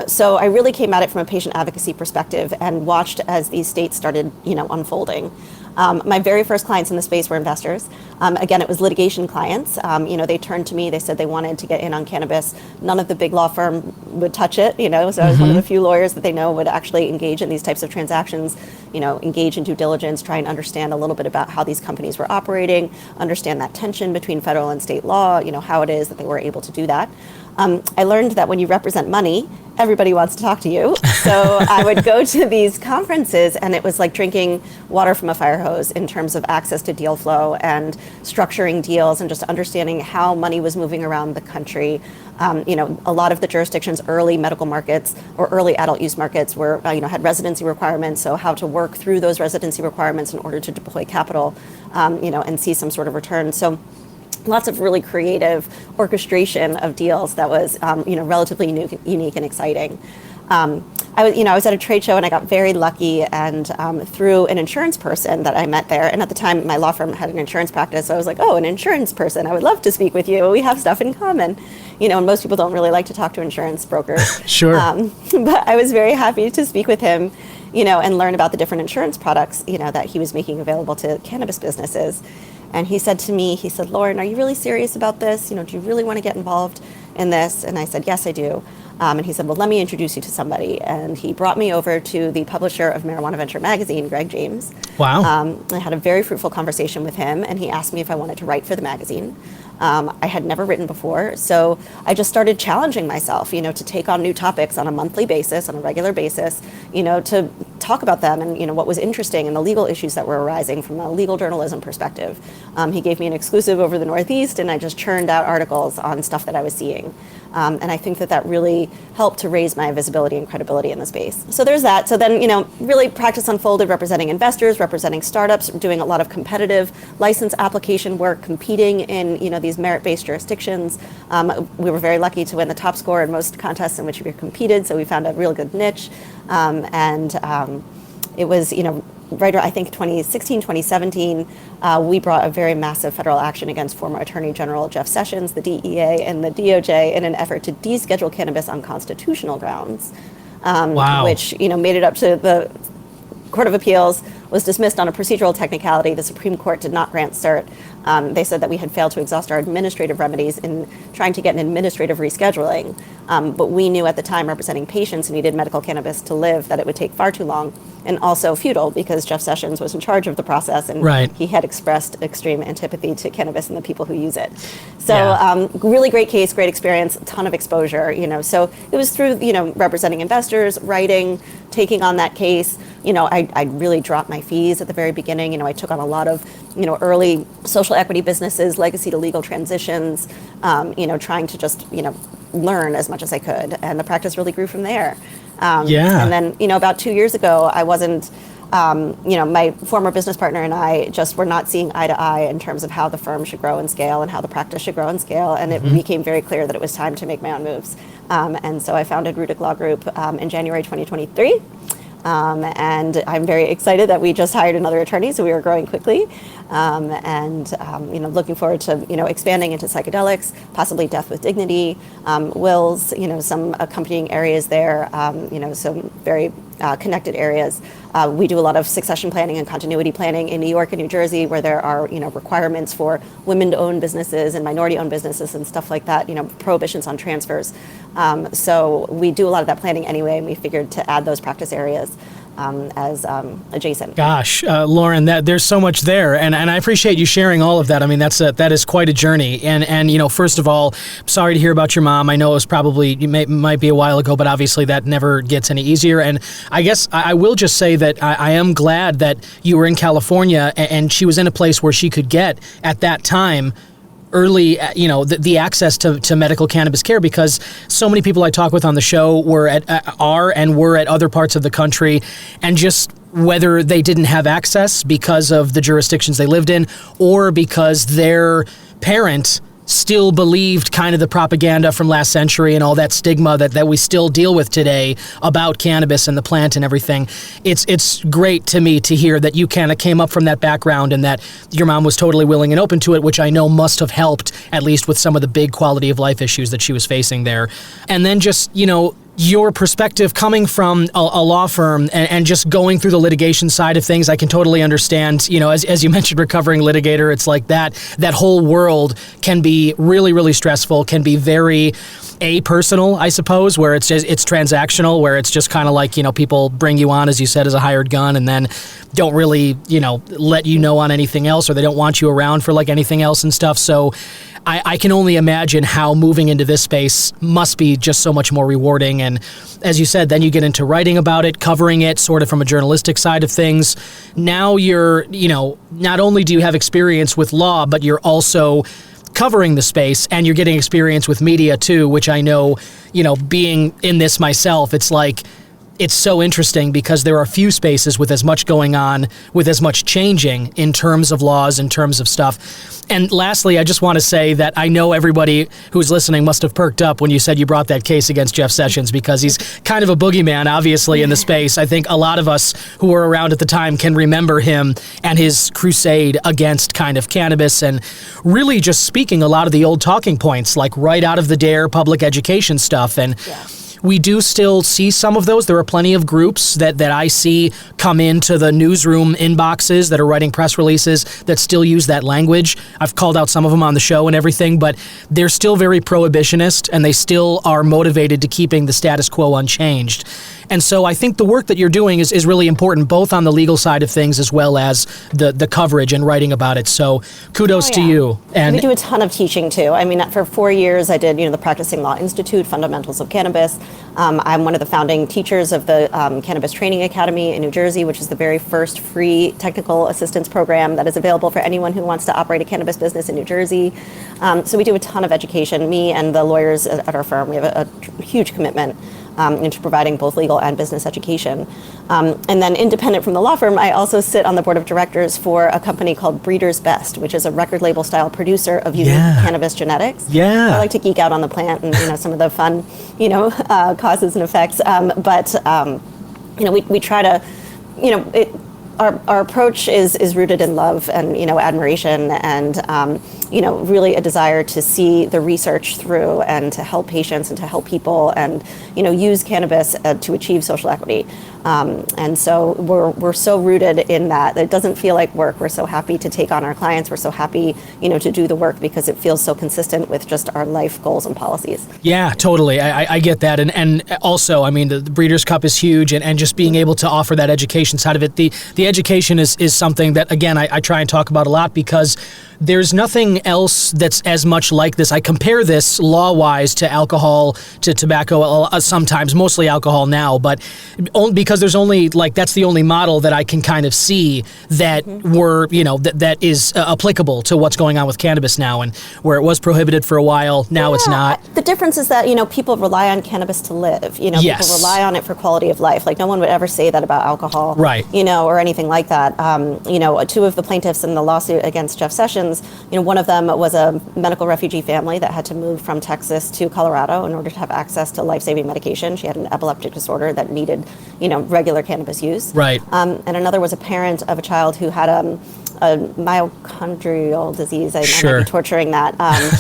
So I really came at it from a patient advocacy perspective and watched as these states started, unfolding. My very first clients in the space were investors. Again, it was litigation clients. They turned to me, they said they wanted to get in on cannabis. None of the big law firm would touch it, so I was one of the few lawyers that they know would actually engage in these types of transactions, engage in due diligence, try and understand a little bit about how these companies were operating, understand that tension between federal and state law, how it is that they were able to do that. I learned that when you represent money, everybody wants to talk to you. So I would go to these conferences, and it was like drinking water from a fire hose in terms of access to deal flow and structuring deals and just understanding how money was moving around the country. A lot of the jurisdictions, early medical markets or early adult use markets were, had residency requirements. So how to work through those residency requirements in order to deploy capital, and see some sort of return. So lots of really creative orchestration of deals that was, relatively unique and exciting. I was at a trade show and I got very lucky, and through an insurance person that I met there, and at the time my law firm had an insurance practice, so I was like, oh, an insurance person, I would love to speak with you. We have stuff in common. And most people don't really like to talk to insurance brokers. Sure. But I was very happy to speak with him, and learn about the different insurance products, that he was making available to cannabis businesses. And he said to me, Lauren, are you really serious about this? Do you really want to get involved in this? And I said, yes, I do. And he said, well, let me introduce you to somebody. And he brought me over to the publisher of Marijuana Venture magazine, Greg James. Wow. I had a very fruitful conversation with him, and he asked me if I wanted to write for the magazine. I had never written before, so I just started challenging myself, to take on new topics on a monthly basis, on a regular basis, to talk about them and, what was interesting and the legal issues that were arising from a legal journalism perspective. He gave me an exclusive over the Northeast, and I just churned out articles on stuff that I was seeing. And I think that really helped to raise my visibility and credibility in the space. So there's that. So then, really practice unfolded representing investors, representing startups, doing a lot of competitive license application work, competing in, these merit-based jurisdictions. We were very lucky to win the top score in most contests in which we competed, so we found a real good niche. It was, right around, I think 2016, 2017, we brought a very massive federal action against former Attorney General Jeff Sessions, the DEA, and the DOJ in an effort to deschedule cannabis on constitutional grounds. Wow. Which, made it up to the Court of Appeals, was dismissed on a procedural technicality. The Supreme Court did not grant cert. They said that we had failed to exhaust our administrative remedies in trying to get an administrative rescheduling. But we knew at the time, representing patients who needed medical cannabis to live, that it would take far too long, and also futile because Jeff Sessions was in charge of the process, and right. He had expressed extreme antipathy to cannabis and the people who use it. So really great case, great experience, a ton of exposure. So it was through representing investors, writing, taking on that case. I really dropped my fees at the very beginning. I took on a lot of early social equity businesses, legacy to legal transitions, trying to just learn as much as I could, and the practice really grew from there. And then about 2 years ago, I wasn't my former business partner and I just were not seeing eye to eye in terms of how the firm should grow and scale and how the practice should grow and scale, and it became very clear that it was time to make my own moves. And so I founded Rudick Law Group in January 2023. And I'm very excited that we just hired another attorney, so we are growing quickly, looking forward to expanding into psychedelics, possibly death with dignity, wills, some accompanying areas there, some very connected areas. We do a lot of succession planning and continuity planning in New York and New Jersey, where there are requirements for women-owned businesses and minority-owned businesses and stuff like that. Prohibitions on transfers. So we do a lot of that planning anyway, and we figured to add those practice areas. as adjacent. Gosh, Lauren, there's so much there, and I appreciate you sharing all of that. I mean, that is quite a journey. And first of all, sorry to hear about your mom. I know it was probably might be a while ago, but obviously that never gets any easier. And I guess I will just say that I am glad that you were in California and she was in a place where she could get at that time early, the access to medical cannabis care, because so many people I talk with on the show were at other parts of the country, and just whether they didn't have access because of the jurisdictions they lived in or because their parent still believed kind of the propaganda from last century and all that stigma that we still deal with today about cannabis and the plant and everything. It's great to me to hear that you kind of came up from that background and that your mom was totally willing and open to it, which I know must have helped, at least with some of the big quality of life issues that she was facing there. And then just, your perspective coming from a law firm and just going through the litigation side of things, I can totally understand, as you mentioned, recovering litigator, it's like that whole world can be really, really stressful, can be very personal, I suppose, where it's transactional, where it's just kind of like, people bring you on, as you said, as a hired gun and then don't really, let you know on anything else, or they don't want you around for like anything else and stuff. So I can only imagine how moving into this space must be just so much more rewarding. And as you said, then you get into writing about it, covering it sort of from a journalistic side of things. Now you're, not only do you have experience with law, but you're also covering the space and you're getting experience with media too, which I know, being in this myself, it's like, it's so interesting because there are few spaces with as much going on, with as much changing in terms of laws, in terms of stuff. And lastly, I just want to say that I know everybody who's listening must have perked up when you said you brought that case against Jeff Sessions, because he's kind of a boogeyman, obviously, in the space. I think a lot of us who were around at the time can remember him and his crusade against kind of cannabis and really just speaking a lot of the old talking points, like right out of the DARE public education stuff. And we do still see some of those. There are plenty of groups that I see come into the newsroom inboxes that are writing press releases that still use that language. I've called out some of them on the show and everything, but they're still very prohibitionist and they still are motivated to keeping the status quo unchanged. And so I think the work that you're doing is really important, both on the legal side of things as well as the coverage and writing about it. So kudos to you. And we do a ton of teaching too. I mean, for 4 years, I did, the Practicing Law Institute, Fundamentals of Cannabis. I'm one of the founding teachers of the Cannabis Training Academy in New Jersey, which is the very first free technical assistance program that is available for anyone who wants to operate a cannabis business in New Jersey. So we do a ton of education. Me and the lawyers at our firm, we have a huge commitment into providing both legal and business education. And then independent from the law firm, I also sit on the board of directors for a company called Breeders Best, which is a record label style producer of unique cannabis genetics. Yeah. I like to geek out on the plant and some of the fun, causes and effects. But we try to, our approach is rooted in love and admiration and really a desire to see the research through and to help patients and to help people and use cannabis to achieve social equity. And so we're so rooted in that it doesn't feel like work. We're so happy to take on our clients. We're so happy to do the work because it feels so consistent with just our life goals and policies. Yeah, totally. I get that. And also, I mean, the Breeders' Cup is huge and just being able to offer that education side of it. The education is something that, again, I try and talk about a lot because there's nothing else that's as much like this. I compare this law-wise to alcohol, to tobacco, sometimes, mostly alcohol now, but only because there's only, that's the only model that I can kind of see that that is applicable to what's going on with cannabis now, and where it was prohibited for a while, now it's not. The difference is that, people rely on cannabis to live. People rely on it for quality of life. Like, no one would ever say that about alcohol, right? Or anything like that. Two of the plaintiffs in the lawsuit against Jeff Sessions, one of them was a medical refugee family that had to move from Texas to Colorado in order to have access to life-saving medication. She had an epileptic disorder that needed, regular cannabis use. Right. And another was a parent of a child who had a myocardial disease. I might be torturing that.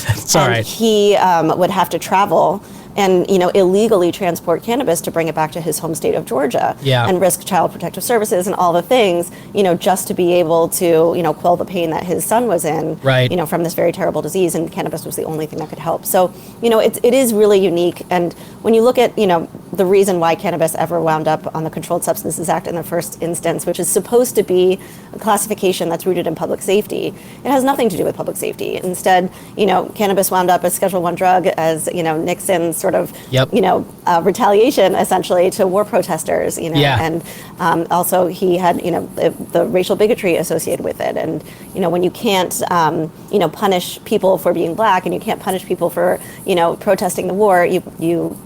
It's all right. He would have to travel and illegally transport cannabis to bring it back to his home state of Georgia, and risk child protective services and all the things, just to be able to quell the pain that his son was in, from this very terrible disease, and cannabis was the only thing that could help. So it is really unique. And when you look at the reason why cannabis ever wound up on the Controlled Substances Act in the first instance, which is supposed to be a classification that's rooted in public safety, it has nothing to do with public safety. Instead, cannabis wound up as Schedule I drug as Nixon's sort of retaliation essentially to war protesters, and also he had the racial bigotry associated with it. And when you can't punish people for being black, and you can't punish people for protesting the war, you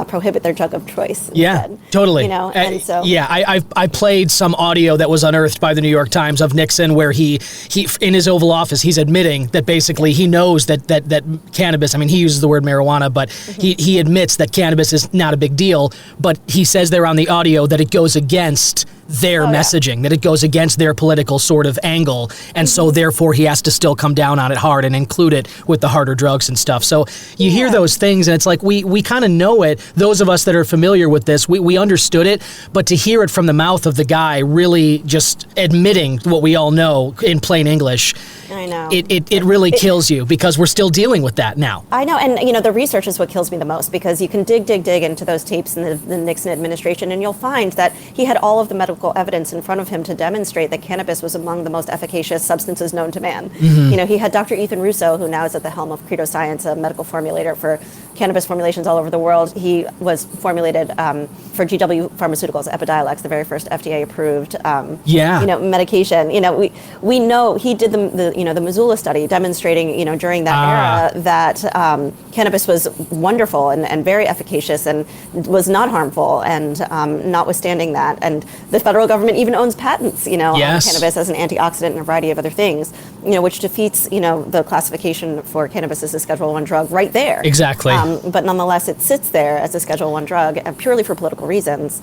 prohibit their drug of choice instead, totally. And so I played some audio that was unearthed by the New York Times of Nixon, where he in his Oval Office, he's admitting that basically he knows that cannabis, I mean, he uses the word marijuana, but he admits that cannabis is not a big deal, but he says there on the audio that it goes against their messaging, that it goes against their political sort of angle, and so therefore he has to still come down on it hard and include it with the harder drugs and stuff. So you hear those things, and it's like we kind of know it. Those of us that are familiar with this, we understood it, but to hear it from the mouth of the guy really just admitting what we all know in plain English, I know. It really kills you, because we're still dealing with that now. I know, and the research is what kills me the most, because you can dig into those tapes in the Nixon administration, and you'll find that he had all of the medical evidence in front of him to demonstrate that cannabis was among the most efficacious substances known to man. He had Dr. Ethan Russo, who now is at the helm of Credo Science, a medical formulator for cannabis formulations all over the world. He was formulated for GW Pharmaceuticals, Epidiolex, the very first FDA-approved medication. We know he did the Missoula study demonstrating during that era that cannabis was wonderful and very efficacious and was not harmful, and notwithstanding that, and the federal government even owns patents on cannabis as an antioxidant and a variety of other things, which defeats the classification for cannabis as a Schedule I drug right there. Exactly. But nonetheless, it sits there as a Schedule I drug purely for political reasons.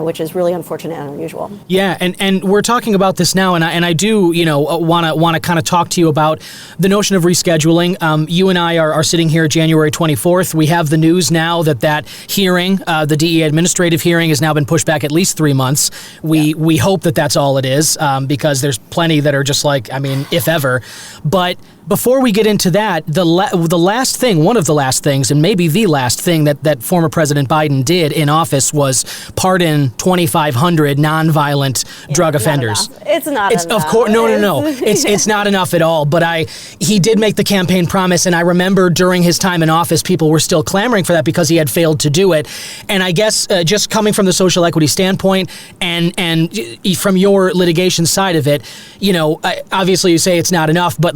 Which is really unfortunate and unusual. Yeah, and we're talking about this now, and I do want to kind of talk to you about the notion of rescheduling. You and I are sitting here January 24th. We have the news now that hearing, the DEA administrative hearing, has now been pushed back at least 3 months. We hope that that's all it is, because there's plenty that are just like, I mean, if ever. But before we get into that, one of the last things, and maybe the last thing that former President Biden did in office was pardon 2,500 nonviolent drug offenders. It's not enough. Of course, no. It's not enough at all. But he did make the campaign promise, and I remember during his time in office, people were still clamoring for that because he had failed to do it. And I guess just coming from the social equity standpoint, and from your litigation side of it, obviously you say it's not enough, but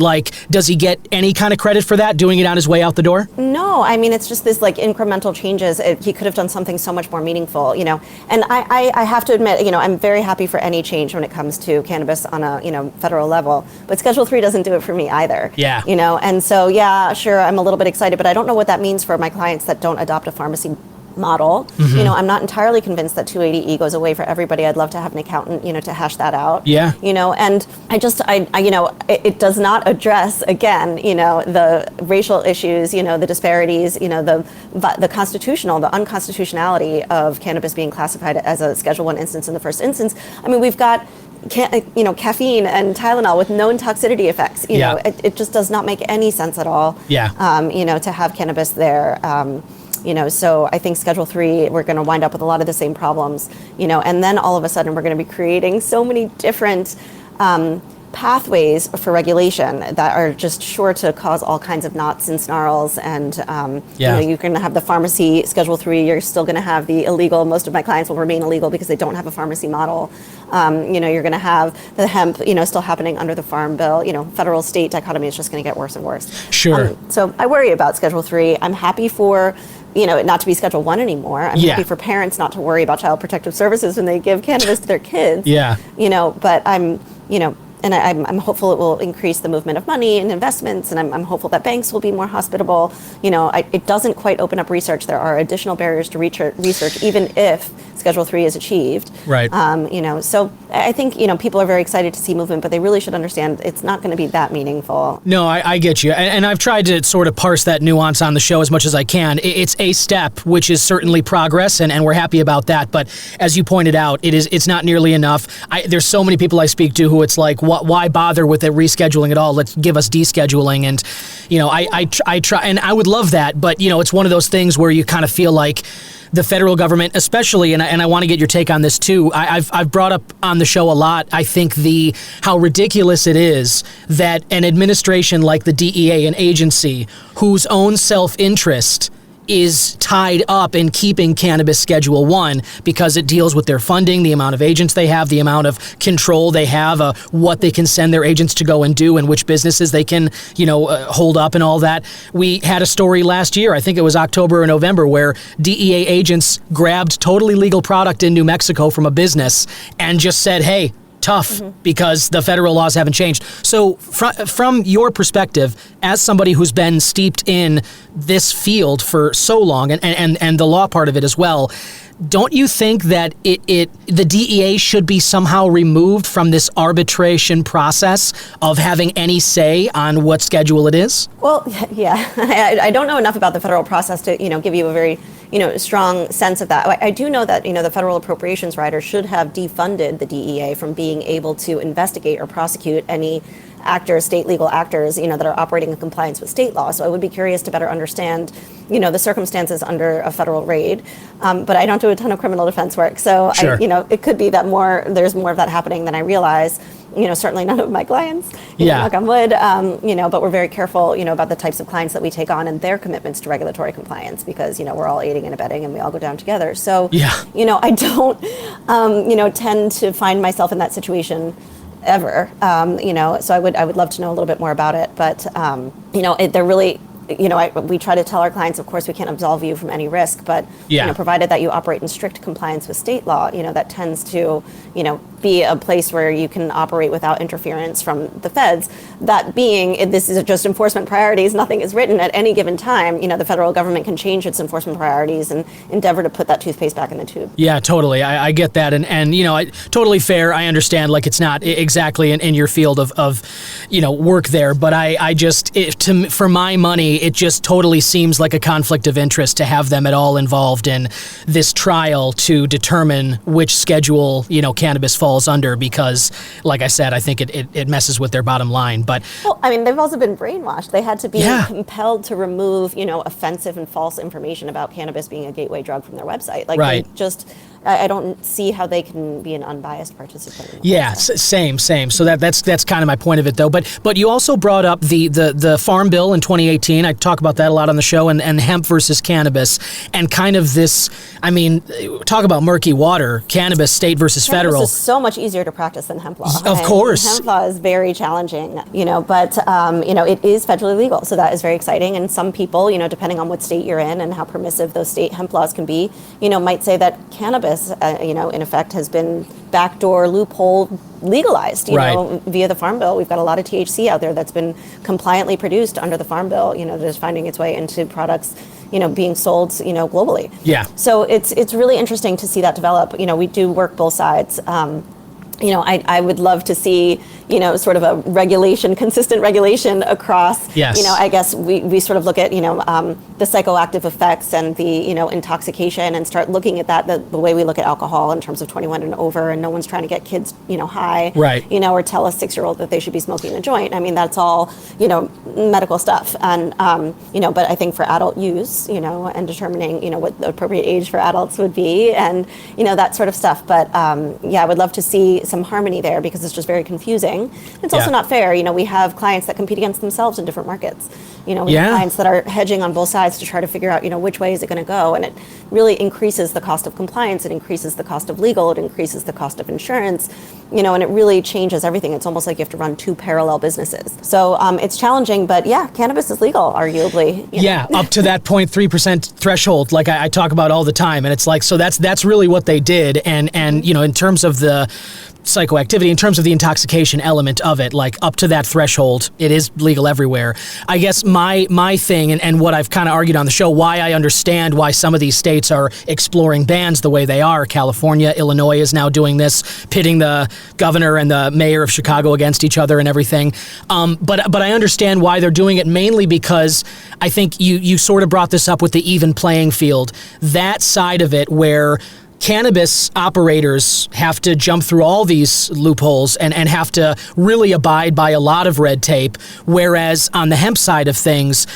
does he get any kind of credit for that, doing it on his way out the door? No, I mean, it's just this incremental changes. He could have done something so much more meaningful, And I have to admit, I'm very happy for any change when it comes to cannabis on a federal level. But Schedule III doesn't do it for me either. Yeah. And so sure, I'm a little bit excited, but I don't know what that means for my clients that don't adopt a pharmacy model. I'm not entirely convinced that 280E goes away for everybody. I'd love to have an accountant, to hash that out. Yeah. And it does not address, again, the racial issues, the disparities, the constitutional, the unconstitutionality of cannabis being classified as a Schedule I instance in the first instance. I mean, we've got caffeine and Tylenol with known toxicity effects. It just does not make any sense at all. To have cannabis there. So I think Schedule III, we're going to wind up with a lot of the same problems, and then all of a sudden we're going to be creating so many different pathways for regulation that are just sure to cause all kinds of knots and snarls. And, you're going to have the pharmacy Schedule III, you're still going to have the illegal. Most of my clients will remain illegal because they don't have a pharmacy model. You're going to have the hemp, still happening under the Farm Bill. Federal state dichotomy is just going to get worse and worse. Sure. So I worry about Schedule III. I'm happy for it not to be Schedule I anymore. I'm happy for parents not to worry about child protective services when they give cannabis to their kids. But and I'm hopeful it will increase the movement of money and investments, and I'm hopeful that banks will be more hospitable. It doesn't quite open up research. There are additional barriers to research, even if Schedule 3 is achieved. Right. So I think, people are very excited to see movement, but they really should understand it's not going to be that meaningful. No, I get you. And I've tried to sort of parse that nuance on the show as much as I can. It's a step, which is certainly progress, and we're happy about that. But as you pointed out, it's not nearly enough. There's so many people I speak to who it's like, why bother with it rescheduling at all? Let's give us descheduling. And, I try, and I would love that. But, it's one of those things where you kind of feel like the federal government, especially, and I want to get your take on this too. I've brought up on the show a lot, I think, how ridiculous it is that an administration like the DEA, an agency whose own self-interest is tied up in keeping cannabis Schedule 1 because it deals with their funding, the amount of agents they have, the amount of control they have, what they can send their agents to go and do, and which businesses they can, hold up and all that. We had a story last year, I think it was October or November, where DEA agents grabbed totally legal product in New Mexico from a business and just said, hey, tough, because the federal laws haven't changed. So from your perspective, as somebody who's been steeped in this field for so long, and the law part of it as well, don't you think that the DEA should be somehow removed from this arbitration process of having any say on what schedule it is? Well, yeah, I don't know enough about the federal process to, give you a very, strong sense of that. I do know that, the federal appropriations rider should have defunded the DEA from being able to investigate or prosecute any actors, state legal actors, that are operating in compliance with state law. So I would be curious to better understand, the circumstances under a federal raid. But I don't do a ton of criminal defense work. So, sure. It could be that there's more of that happening than I realize. Certainly none of my clients, knock on wood, but we're very careful, about the types of clients that we take on and their commitments to regulatory compliance because, we're all aiding and abetting and we all go down together. So, I don't, tend to find myself in that situation ever, so I would love to know a little bit more about it. But, they're really, we try to tell our clients, of course, we can't absolve you from any risk, but, provided that you operate in strict compliance with state law, that tends to, be a place where you can operate without interference from the feds. That being, this is just enforcement priorities, nothing is written at any given time. The federal government can change its enforcement priorities and endeavor to put that toothpaste back in the tube. Yeah, totally. I get that. And totally fair. I understand, like, it's not exactly in your field of work there, but I just, for my money, it just totally seems like a conflict of interest to have them at all involved in this trial to determine which schedule, cannabis falls under, because, like I said, I think it messes with their bottom line. But they've also been brainwashed. They had to be compelled to remove, offensive and false information about cannabis being a gateway drug from their website. Right. I don't see how they can be an unbiased participant. Yeah, same. So that's kind of my point of it, though. But you also brought up the Farm Bill in 2018. I talk about that a lot on the show, and hemp versus cannabis, and kind of this. Talk about murky water. Cannabis, state versus federal. Cannabis is so much easier to practice than hemp law. Of course, hemp law is very challenging. But it is federally legal, so that is very exciting. And some people, depending on what state you're in and how permissive those state hemp laws can be, might say that cannabis, in effect, has been backdoor loophole legalized, via the Farm Bill. We've got a lot of THC out there that's been compliantly produced under the Farm Bill, that is finding its way into products, being sold, globally. Yeah. So it's really interesting to see that develop. We do work both sides. I would love to see, sort of a consistent regulation across, yes. I guess we sort of look at, the psychoactive effects and the, intoxication, and start looking at that the way we look at alcohol in terms of 21 and over, and no one's trying to get kids, high, right. Or tell a 6-year-old that they should be smoking a joint. That's all, medical stuff. And, but I think for adult use, and determining, what the appropriate age for adults would be, and, that sort of stuff. But, I would love to see some harmony there, because it's just very confusing. It's also not fair. We have clients that compete against themselves in different markets. We have clients that are hedging on both sides to try to figure out, which way is it going to go. And it really increases the cost of compliance. It increases the cost of legal. It increases the cost of insurance, and it really changes everything. It's almost like you have to run two parallel businesses. So it's challenging, but cannabis is legal, arguably. Yeah, up to that 0.3% threshold, like I talk about all the time. And it's like, so that's really what they did. And in terms of the psychoactivity, in terms of the intoxication element of it, like up to that threshold, it is legal everywhere. I guess my thing, and what I've kind of argued on the show, why I understand why some of these states are exploring bans the way they are. California, Illinois is now doing this, pitting the governor and the mayor of Chicago against each other and everything. But I understand why they're doing it, mainly because I think you sort of brought this up with the even playing field. That side of it where cannabis operators have to jump through all these loopholes and have to really abide by a lot of red tape, whereas on the hemp side of things,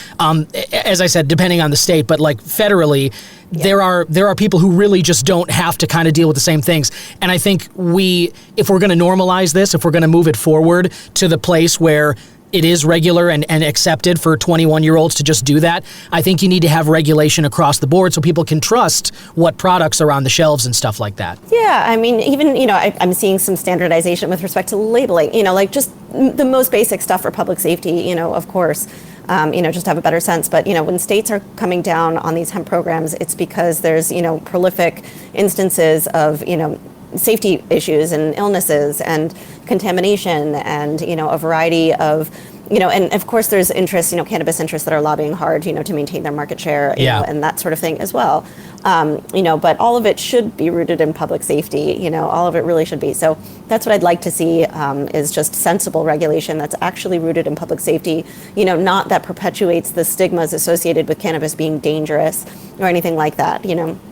as I said, depending on the state, but like federally, there are people who really just don't have to kind of deal with the same things. And I think if we're going to normalize this, if we're going to move it forward to the place where it is regular and accepted for 21-year-olds to just do that, I think you need to have regulation across the board so people can trust what products are on the shelves and stuff like that. Yeah, I mean, even, I'm seeing some standardization with respect to labeling, like just the most basic stuff for public safety, of course, just to have a better sense. But, when states are coming down on these hemp programs, it's because there's, prolific instances of, safety issues and illnesses and contamination and, a variety of, and of course there's interests, cannabis interests that are lobbying hard, to maintain their market share, and that sort of thing as well. But all of it should be rooted in public safety, all of it really should be. So that's what I'd like to see is just sensible regulation that's actually rooted in public safety, not that perpetuates the stigmas associated with cannabis being dangerous or anything like that,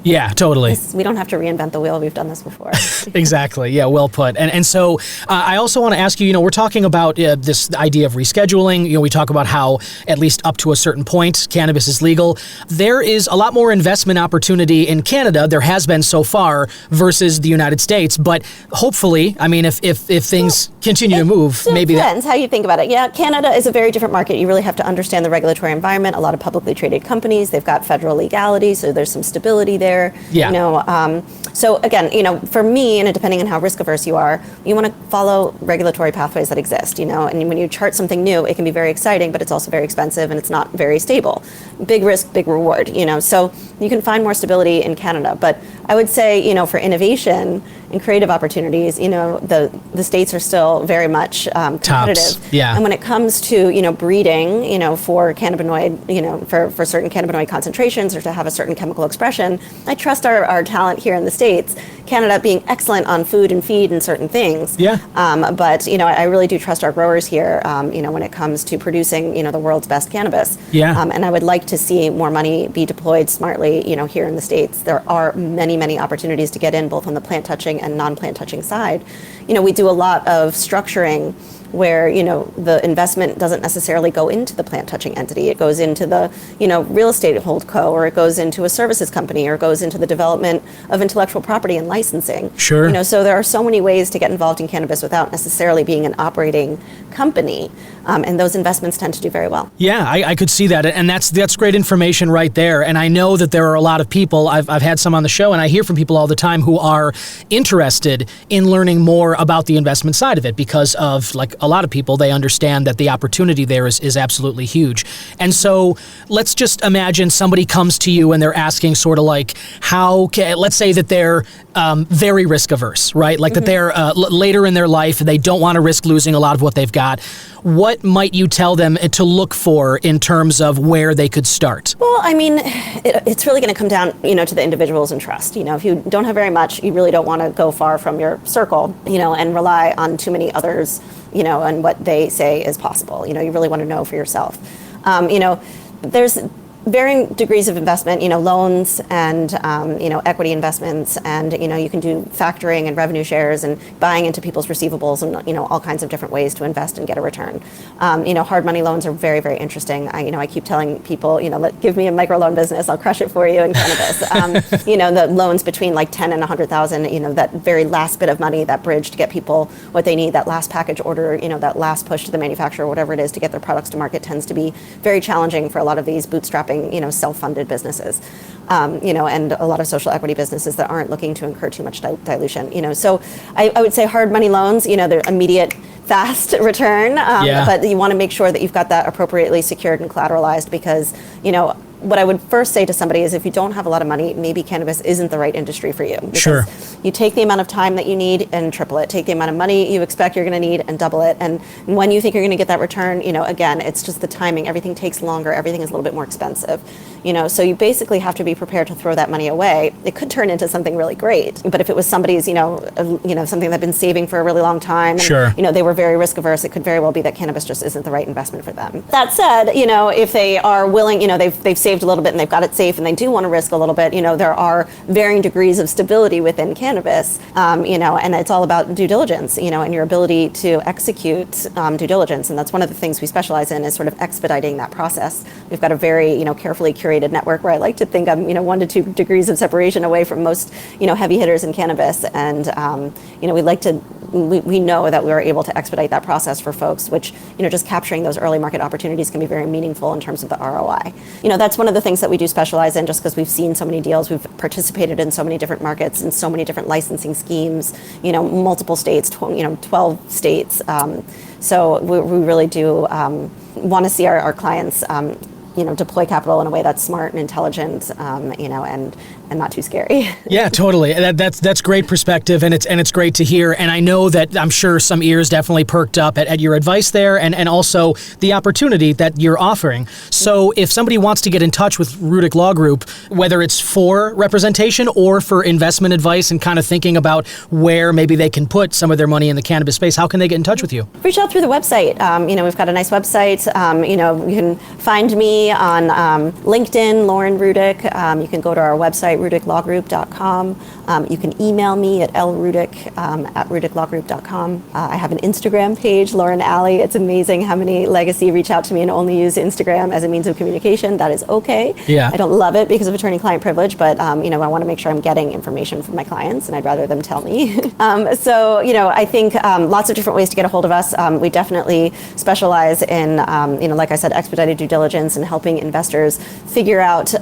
Yeah, totally. We don't have to reinvent the wheel. We've done this before. Exactly. Yeah, well put. And so I also want to ask you, we're talking about this idea of rescheduling. We talk about how at least up to a certain point, cannabis is legal. There is a lot more investment opportunity in Canada. There has been so far versus the United States. But hopefully, I mean, if things continue to move, maybe depends how you think about it. Yeah, Canada is a very different market. You really have to understand the regulatory environment. A lot of publicly traded companies, they've got federal legality, so there's some stability there. Yeah. So again, for me, and depending on how risk averse you are, you want to follow regulatory pathways that exist, and when you chart something new, it can be very exciting, but it's also very expensive and it's not very stable. Big risk, big reward, so you can find more stability in Canada. But I would say, for innovation and creative opportunities, the states are still very much competitive. Tops. Yeah. And when it comes to, breeding, for cannabinoid, for certain cannabinoid concentrations or to have a certain chemical expression, I trust our talent here in the States, Canada being excellent on food and feed and certain things. Yeah. But, I really do trust our growers here, when it comes to producing, the world's best cannabis. Yeah. And I would like to see more money be deployed smartly, here in the States. There are many, many opportunities to get in, both on the plant touching and non-plant touching side. We do a lot of structuring where, the investment doesn't necessarily go into the plant touching entity. It goes into the, real estate holdco, or it goes into a services company, or it goes into the development of intellectual property and licensing. Sure. So there are so many ways to get involved in cannabis without necessarily being an operating company. And those investments tend to do very well. Yeah, I could see that. And that's great information right there. And I know that there are a lot of people, I've had some on the show, and I hear from people all the time who are interested in learning more about the investment side of it because of, like a lot of people, they understand that the opportunity there is absolutely huge. And so let's just imagine somebody comes to you and they're asking sort of like, let's say that they're very risk averse, right? Like that they're later in their life, they don't want to risk losing a lot of what they've got. What might you tell them to look for in terms of where they could start? Well, I mean, it's really going to come down, to the individuals and trust. If you don't have very much, you really don't want to go far from your circle, and rely on too many others, and what they say is possible. You really want to know for yourself. There's varying degrees of investment, loans and, equity investments, and, you can do factoring and revenue shares and buying into people's receivables and, all kinds of different ways to invest and get a return. Hard money loans are very, very interesting. I keep telling people, give me a microloan business, I'll crush it for you in cannabis. The loans between like 10 and 100,000, that very last bit of money, that bridge to get people what they need, that last package order, that last push to the manufacturer, whatever it is to get their products to market tends to be very challenging for a lot of these bootstrapping, self-funded businesses, and a lot of social equity businesses that aren't looking to incur too much dilution, So I would say hard money loans, they're immediate, fast return, but you want to make sure that you've got that appropriately secured and collateralized because, what I would first say to somebody is if you don't have a lot of money, maybe cannabis isn't the right industry for you. Because, Sure. You take the amount of time that you need and triple it. Take the amount of money you expect you're going to need and double it. And when you think you're going to get that return, again, it's just the timing. Everything takes longer. Everything is a little bit more expensive. So you basically have to be prepared to throw that money away. It could turn into something really great, but if it was somebody's, something they've been saving for a really long time, and, sure, they were very risk averse, it could very well be that cannabis just isn't the right investment for them. That said, if they are willing, they've saved a little bit and they've got it safe and they do want to risk a little bit, there are varying degrees of stability within cannabis, and it's all about due diligence, and your ability to execute due diligence. And that's one of the things we specialize in, is sort of expediting that process. We've got a very, carefully curated network where I like to think I'm, 1 to 2 degrees of separation away from most, heavy hitters in cannabis. And, we know that we are able to expedite that process for folks, which, just capturing those early market opportunities can be very meaningful in terms of the ROI. That's one of the things that we do specialize in, just because we've seen so many deals. We've participated in so many different markets and so many different licensing schemes, multiple states, 12 states. So we really do want to see our clients, deploy capital in a way that's smart and intelligent, and not too scary. Yeah, totally. That's great perspective, and it's great to hear. And I know that I'm sure some ears definitely perked up at your advice there, and also the opportunity that you're offering. So if somebody wants to get in touch with Rudick Law Group, whether it's for representation or for investment advice and kind of thinking about where maybe they can put some of their money in the cannabis space, how can they get in touch with you? Reach out through the website. We've got a nice website. You can find me on LinkedIn, Lauren Rudick. You can go to our website, rudicklawgroup.com. You can email me at lrudick at rudicklawgroup.com. I have an Instagram page, Lauren Alley. It's amazing how many legacy reach out to me and only use Instagram as a means of communication. That is okay. Yeah. I don't love it because of attorney-client privilege, but I want to make sure I'm getting information from my clients, and I'd rather them tell me. I think lots of different ways to get a hold of us. We definitely specialize in, like I said, expedited due diligence and helping investors figure out,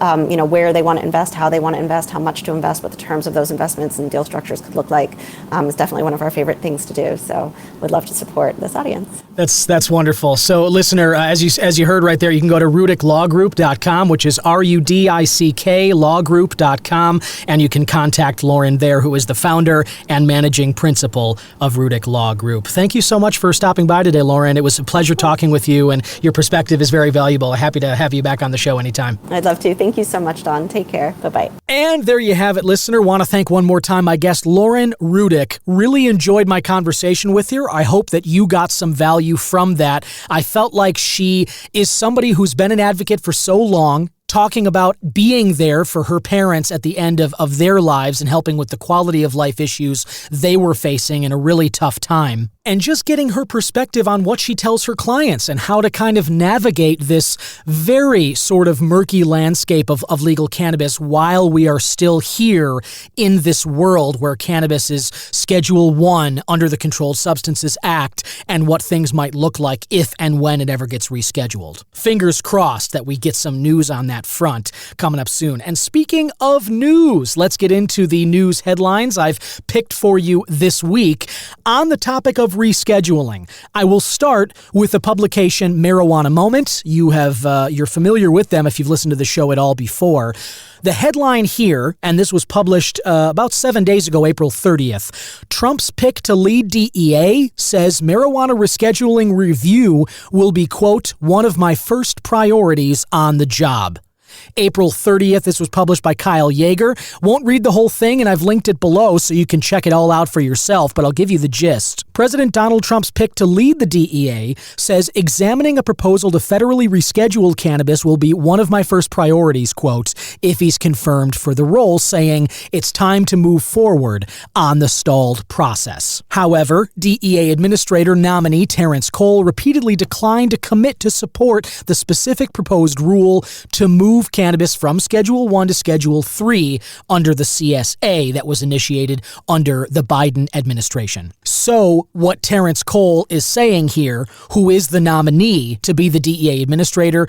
where they want to invest, how they want to invest, how much to invest, what the terms of those investments and deal structures could look like. It's definitely one of our favorite things to do. So would love to support this audience. That's wonderful. So listener, as you heard right there, you can go to rudicklawgroup.com, which is RUDICK lawgroup.com, and you can contact Lauren there, who is the founder and managing principal of Rudick Law Group. Thank you so much for stopping by today, Lauren. It was a pleasure talking with you, and your perspective is very valuable. Happy to have you back on the show anytime. I'd love to. Thank you so much, Don. Take care. Bye-bye. And there you have it, listener. Want to thank one more time my guest, Lauren Rudick. Really enjoyed my conversation with her. I hope that you got some value from that. I felt like she is somebody who's been an advocate for so long, talking about being there for her parents at the end of their lives and helping with the quality of life issues they were facing in a really tough time. And just getting her perspective on what she tells her clients and how to kind of navigate this very sort of murky landscape of legal cannabis while we are still here in this world where cannabis is Schedule 1 under the Controlled Substances Act, and what things might look like if and when it ever gets rescheduled. Fingers crossed that we get some news on that front coming up soon. And speaking of news, let's get into the news headlines I've picked for you this week on the topic of rescheduling. I will start with the publication Marijuana Moment. You're familiar with them if you've listened to the show at all before. The headline here, and this was published about 7 days ago, April 30th, Trump's pick to lead DEA says marijuana rescheduling review will be, quote, one of my first priorities on the job. April 30th, this was published by Kyle Yeager. Won't read the whole thing, and I've linked it below so you can check it all out for yourself, but I'll give you the gist. President Donald Trump's pick to lead the DEA says examining a proposal to federally reschedule cannabis will be one of my first priorities, quote, if he's confirmed for the role, saying it's time to move forward on the stalled process. However, DEA Administrator nominee Terrence Cole repeatedly declined to commit to support the specific proposed rule to move cannabis from Schedule 1 to Schedule 3 under the CSA that was initiated under the Biden administration. So, what Terrence Cole is saying here, who is the nominee to be the DEA administrator,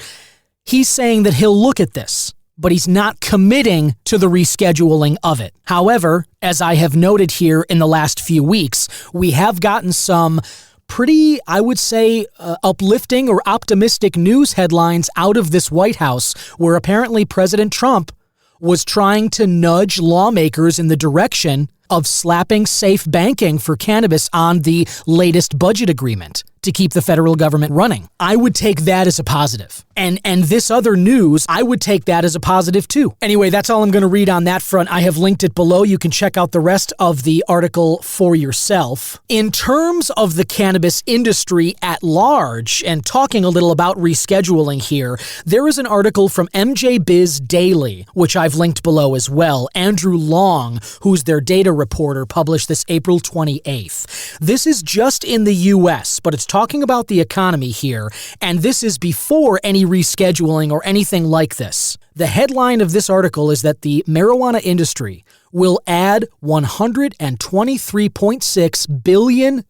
he's saying that he'll look at this, but he's not committing to the rescheduling of it. However, as I have noted here in the last few weeks, we have gotten some pretty, I would say, uplifting or optimistic news headlines out of this White House, where apparently President Trump was trying to nudge lawmakers in the direction of slapping safe banking for cannabis on the latest budget agreement to keep the federal government running. I would take that as a positive. And this other news, I would take that as a positive too. Anyway, that's all I'm going to read on that front. I have linked it below. You can check out the rest of the article for yourself. In terms of the cannabis industry at large, and talking a little about rescheduling here, there is an article from MJ Biz Daily, which I've linked below as well. Andrew Long, who's their data reporter, published this April 28th. This is just in the U.S., but it's talking about the economy here, and this is before any rescheduling or anything like this. The headline of this article is that the marijuana industry will add $123.6 billion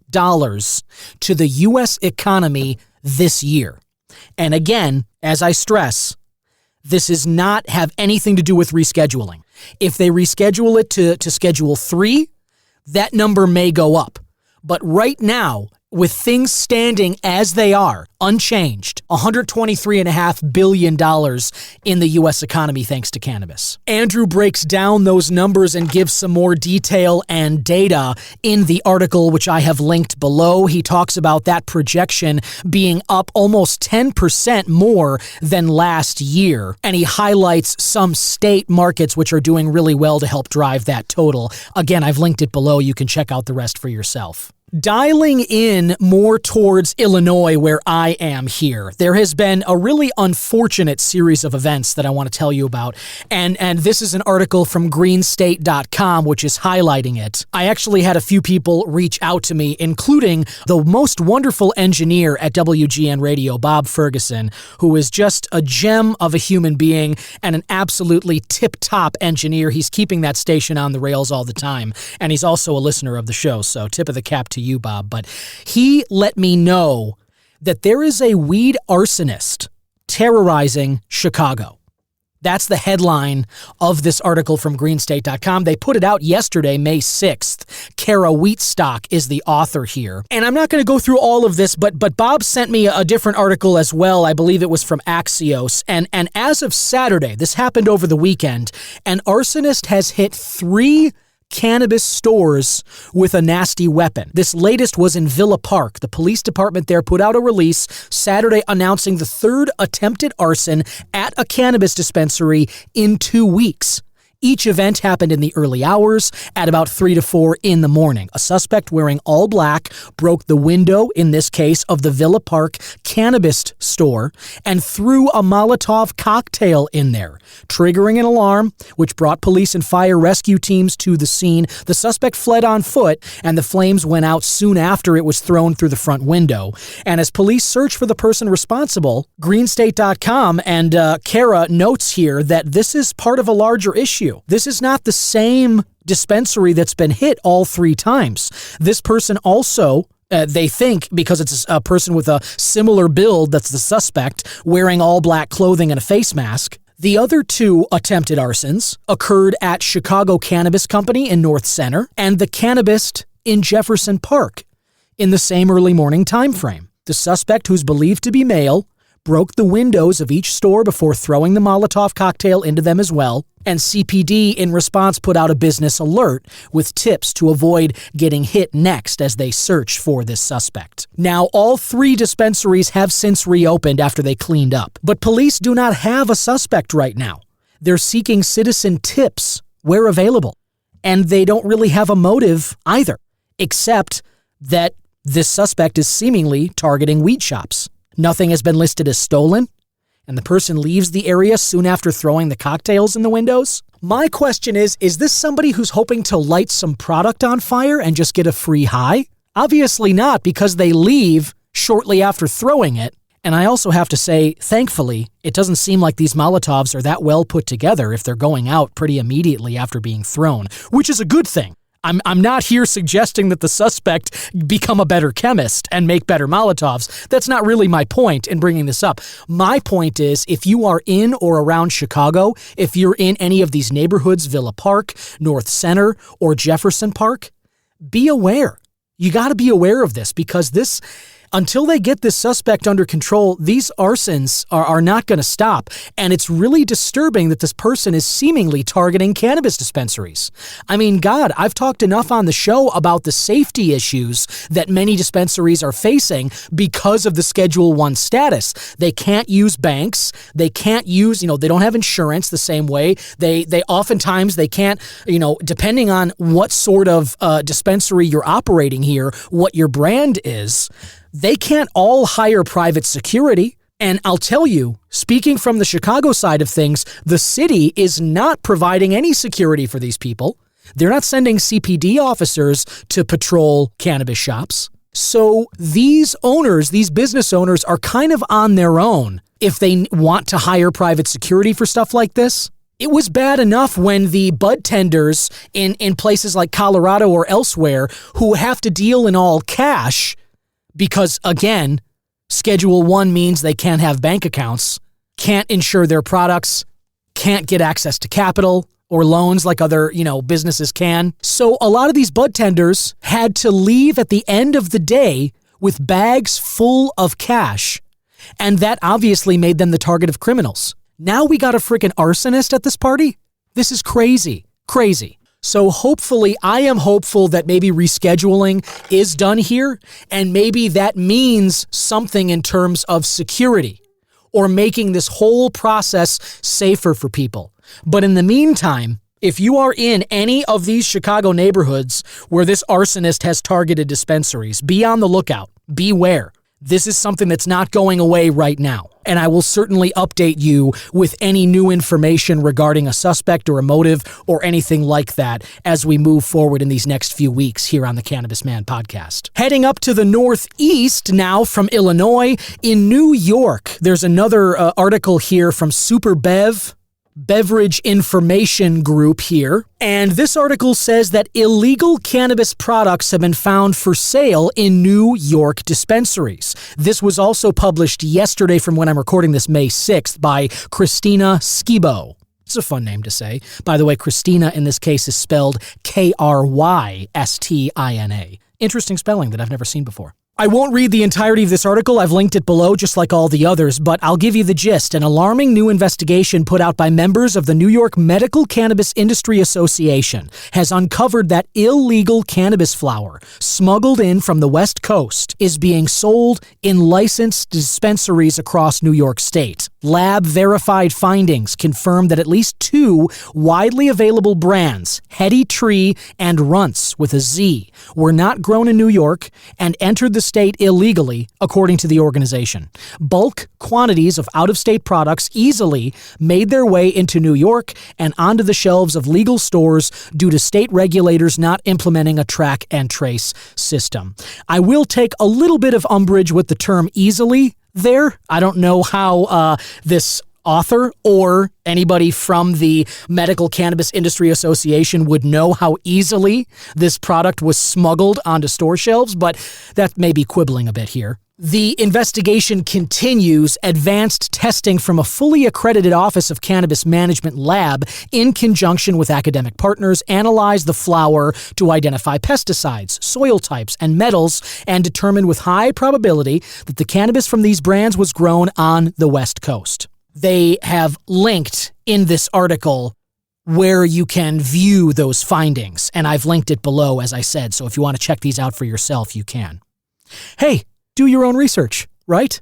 to the U.S. economy this year. And again, as I stress, this does not have anything to do with rescheduling. If they reschedule it to Schedule 3, that number may go up. But right now, with things standing as they are, unchanged, $123.5 billion in the U.S. economy thanks to cannabis. Andrew breaks down those numbers and gives some more detail and data in the article, which I have linked below. He talks about that projection being up almost 10% more than last year, and he highlights some state markets which are doing really well to help drive that total. Again, I've linked it below. You can check out the rest for yourself. Dialing in more towards Illinois, where I am here, there has been a really unfortunate series of events that I want to tell you about, and this is an article from greenstate.com, which is highlighting it. I actually had a few people reach out to me, including the most wonderful engineer at WGN Radio, Bob Ferguson, who is just a gem of a human being and an absolutely tip-top engineer. He's keeping that station on the rails all the time, and he's also a listener of the show, so tip of the cap to you, Bob. But he let me know that there is a weed arsonist terrorizing Chicago. That's the headline of this article from greenstate.com. They put it out yesterday, May 6th. Kara Wheatstock is the author here. And I'm not going to go through all of this, but Bob sent me a different article as well. I believe it was from Axios. And as of Saturday, this happened over the weekend, an arsonist has hit 3 cannabis stores with a nasty weapon. This latest was in Villa Park. The police department there put out a release Saturday announcing the 3rd attempted arson at a cannabis dispensary in 2 weeks. Each event happened in the early hours at about 3 to 4 in the morning. A suspect wearing all black broke the window, in this case, of the Villa Park cannabis store and threw a Molotov cocktail in there, triggering an alarm, which brought police and fire rescue teams to the scene. The suspect fled on foot, and the flames went out soon after it was thrown through the front window. And as police search for the person responsible, greenstate.com and Kara notes here that this is part of a larger issue. This is not the same dispensary that's been hit all 3 times. This person also, they think, because it's a person with a similar build that's the suspect, wearing all black clothing and a face mask. The other 2 attempted arsons occurred at Chicago Cannabis Company in North Center and the Cannabist in Jefferson Park in the same early morning time frame. The suspect, who's believed to be male, broke the windows of each store before throwing the Molotov cocktail into them as well, and CPD in response put out a business alert with tips to avoid getting hit next as they search for this suspect. Now, all 3 dispensaries have since reopened after they cleaned up, but police do not have a suspect right now. They're seeking citizen tips where available, and they don't really have a motive either, except that this suspect is seemingly targeting weed shops. Nothing has been listed as stolen, and the person leaves the area soon after throwing the cocktails in the windows. My question is this somebody who's hoping to light some product on fire and just get a free high? Obviously not, because they leave shortly after throwing it. And I also have to say, thankfully, it doesn't seem like these Molotovs are that well put together if they're going out pretty immediately after being thrown, which is a good thing. I'm not here suggesting that the suspect become a better chemist and make better Molotovs. That's not really my point in bringing this up. My point is, if you are in or around Chicago, if you're in any of these neighborhoods, Villa Park, North Center, or Jefferson Park, be aware. You got to be aware of this, because this, Until they get this suspect under control, these arsons are not going to stop. And it's really disturbing that this person is seemingly targeting cannabis dispensaries. I mean, God, I've talked enough on the show about the safety issues that many dispensaries are facing because of the Schedule I status. They can't use banks. They can't use, they don't have insurance the same way. They oftentimes they can't, depending on what sort of dispensary you're operating here, what your brand is, they can't all hire private security. And I'll tell you, speaking from the Chicago side of things, the city is not providing any security for these people. They're not sending CPD officers to patrol cannabis shops. So these owners, these business owners, are kind of on their own if they want to hire private security for stuff like this. It was bad enough when the bud tenders in places like Colorado or elsewhere who have to deal in all cash because, again, Schedule I means they can't have bank accounts, can't insure their products, can't get access to capital or loans like other, businesses can. So a lot of these bud tenders had to leave at the end of the day with bags full of cash. And that obviously made them the target of criminals. Now we got a freaking arsonist at this party? This is crazy. Crazy. So hopefully, I am hopeful that maybe rescheduling is done here, and maybe that means something in terms of security or making this whole process safer for people. But in the meantime, if you are in any of these Chicago neighborhoods where this arsonist has targeted dispensaries, be on the lookout. Beware. This is something that's not going away right now. And I will certainly update you with any new information regarding a suspect or a motive or anything like that as we move forward in these next few weeks here on the Cannabis Man podcast. Heading up to the northeast now from Illinois, in New York, there's another article here from Super Beverage Information Group here. And this article says that illegal cannabis products have been found for sale in New York dispensaries. This was also published yesterday from when I'm recording this, May 6th, by Christina Skibo. It's a fun name to say. By the way, Christina in this case is spelled Krystina. Interesting spelling that I've never seen before. I won't read the entirety of this article. I've linked it below just like all the others, but I'll give you the gist. An alarming new investigation put out by members of the New York Medical Cannabis Industry Association has uncovered that illegal cannabis flower smuggled in from the West Coast is being sold in licensed dispensaries across New York State. Lab-verified findings confirm that at least two widely available brands, Heady Tree and Runts with a Z, were not grown in New York and entered the state illegally, according to the organization. Bulk quantities of out-of-state products easily made their way into New York and onto the shelves of legal stores due to state regulators not implementing a track and trace system. I will take a little bit of umbrage with the term easily there. I don't know how this author or anybody from the Medical Cannabis Industry Association would know how easily this product was smuggled onto store shelves, but that may be quibbling a bit here. The investigation continues. Advanced testing from a fully accredited Office of Cannabis Management lab in conjunction with academic partners analyzed the flower to identify pesticides, soil types, and metals and determined with high probability that the cannabis from these brands was grown on the West Coast. They have linked in this article where you can view those findings, and I've linked it below, as I said, so if you want to check these out for yourself, you can. Hey, do your own research, right?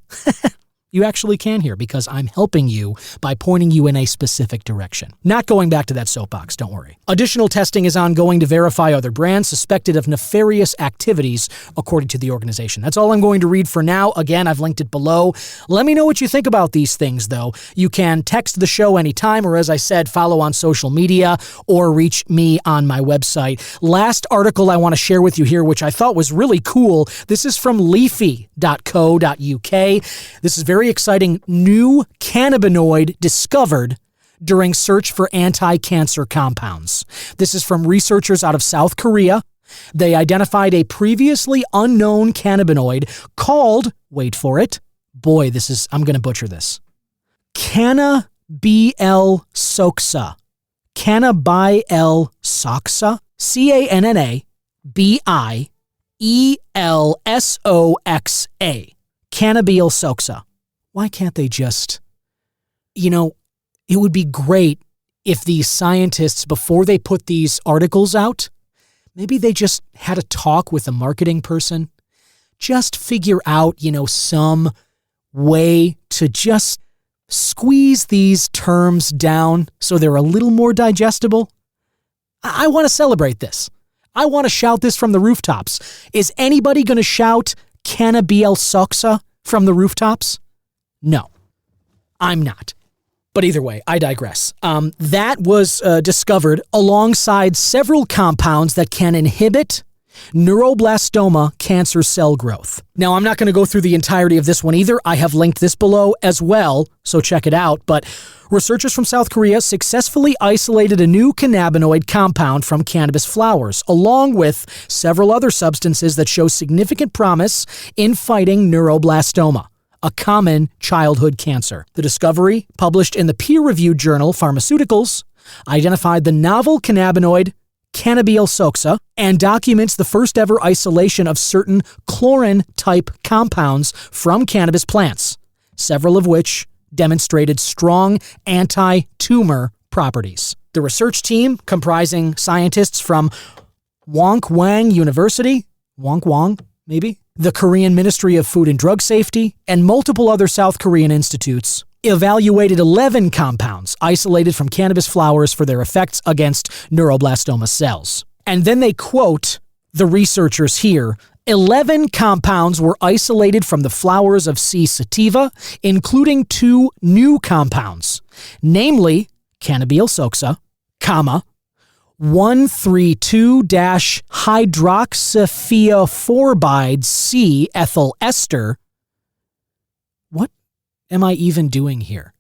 You actually can here because I'm helping you by pointing you in a specific direction. Not going back to that soapbox, don't worry. Additional testing is ongoing to verify other brands suspected of nefarious activities, according to the organization. That's all I'm going to read for now. Again, I've linked it below. Let me know what you think about these things, though. You can text the show anytime, or as I said, follow on social media, or reach me on my website. Last article I want to share with you here, which I thought was really cool. This is from leafy.co.uk. This is very exciting. New cannabinoid discovered during search for anti-cancer compounds. This is from researchers out of South Korea. They identified a previously unknown cannabinoid called, wait for it, boy, I'm going to butcher this, Cannabisoxa. Cannabisoxa. Cannabisoxa. ELSOXA. Cannabial soxa. Why can't they just... it would be great if these scientists, before they put these articles out, maybe they just had a talk with a marketing person. Just figure out, some way to just squeeze these terms down so they're a little more digestible. I want to celebrate this. I want to shout this from the rooftops. Is anybody going to shout Cannabial soxa from the rooftops? No, I'm not. But either way, I digress. That was discovered alongside several compounds that can inhibit neuroblastoma cancer cell growth. Now, I'm not going to go through the entirety of this one either. I have linked this below as well, so check it out. But researchers from South Korea successfully isolated a new cannabinoid compound from cannabis flowers, along with several other substances that show significant promise in fighting neuroblastoma, a common childhood cancer. The discovery, published in the peer-reviewed journal Pharmaceuticals, identified the novel cannabinoid Cannabial soxa and documents the first-ever isolation of certain chlorin-type compounds from cannabis plants, several of which demonstrated strong anti-tumor properties. The research team, comprising scientists from Wonkwang University, the Korean Ministry of Food and Drug Safety, and multiple other South Korean institutes, evaluated 11 compounds isolated from cannabis flowers for their effects against neuroblastoma cells. And then they quote the researchers here: 11 compounds were isolated from the flowers of C. sativa, including 2 new compounds, namely Cannabial soxa, 132-hydroxythioforbide C ethyl ester. What am I even doing here?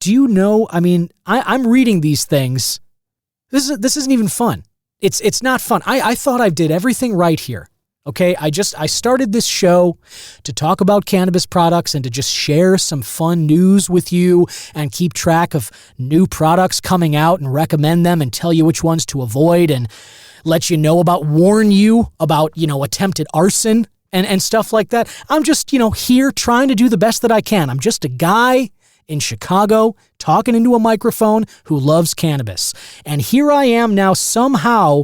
Do you know? I'm reading these things. This isn't even fun. It's not fun. I thought I did everything right here. Okay, I started this show to talk about cannabis products and to just share some fun news with you and keep track of new products coming out and recommend them and tell you which ones to avoid and let you know warn you about, attempted arson and stuff like that. I'm just, here trying to do the best that I can. I'm just a guy in Chicago talking into a microphone who loves cannabis. And here I am now somehow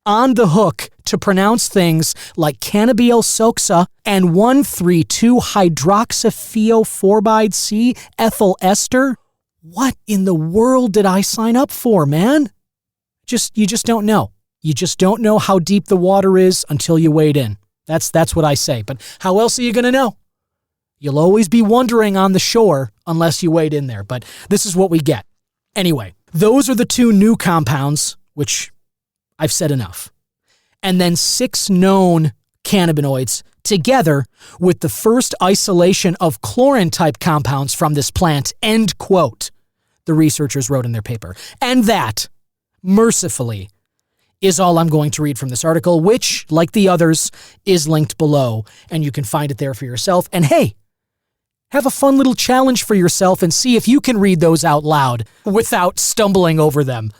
on the hook to pronounce things like Cannabial soxa and 132-hydroxythioforbide C ethyl ester. What in the world did I sign up for, man? You just don't know. You just don't know how deep the water is until you wade in. That's what I say. But how else are you going to know? You'll always be wondering on the shore unless you wade in there. But this is what we get. Anyway, those are the 2 new compounds, which I've said enough. And then 6 known cannabinoids together with the first isolation of chlorin-type compounds from this plant, end quote, the researchers wrote in their paper. And that, mercifully, is all I'm going to read from this article, which, like the others, is linked below, and you can find it there for yourself. And hey, have a fun little challenge for yourself and see if you can read those out loud without stumbling over them,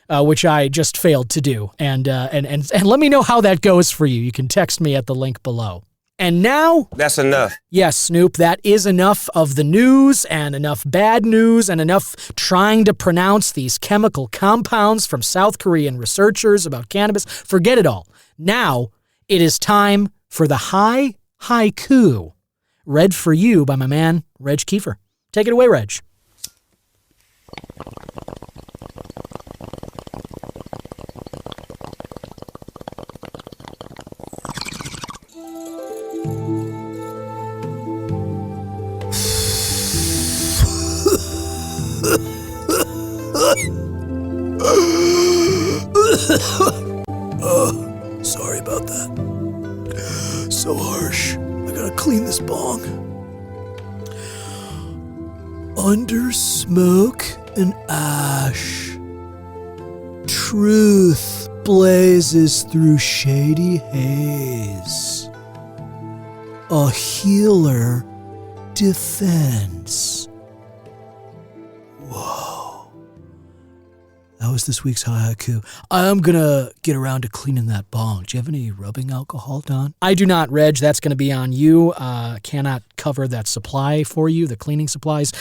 which I just failed to do. And let me know how that goes for you. You can text me at the link below. And now... That's enough. Yes, Snoop, that is enough of the news and enough bad news and enough trying to pronounce these chemical compounds from South Korean researchers about cannabis. Forget it all. Now, it is time for the High Haiku, read for you by my man, Reg Kiefer. Take it away, Reg. Sorry about that. So harsh. I gotta clean this bong. Under smoke and ash, truth blazes through shady haze. A healer defends. Whoa. How was this week's High Haiku? I'm gonna get around to cleaning that bong. Do you have any rubbing alcohol, Don? I do not, Reg. That's going to be on you. Cannot cover that supply for you, the cleaning supplies.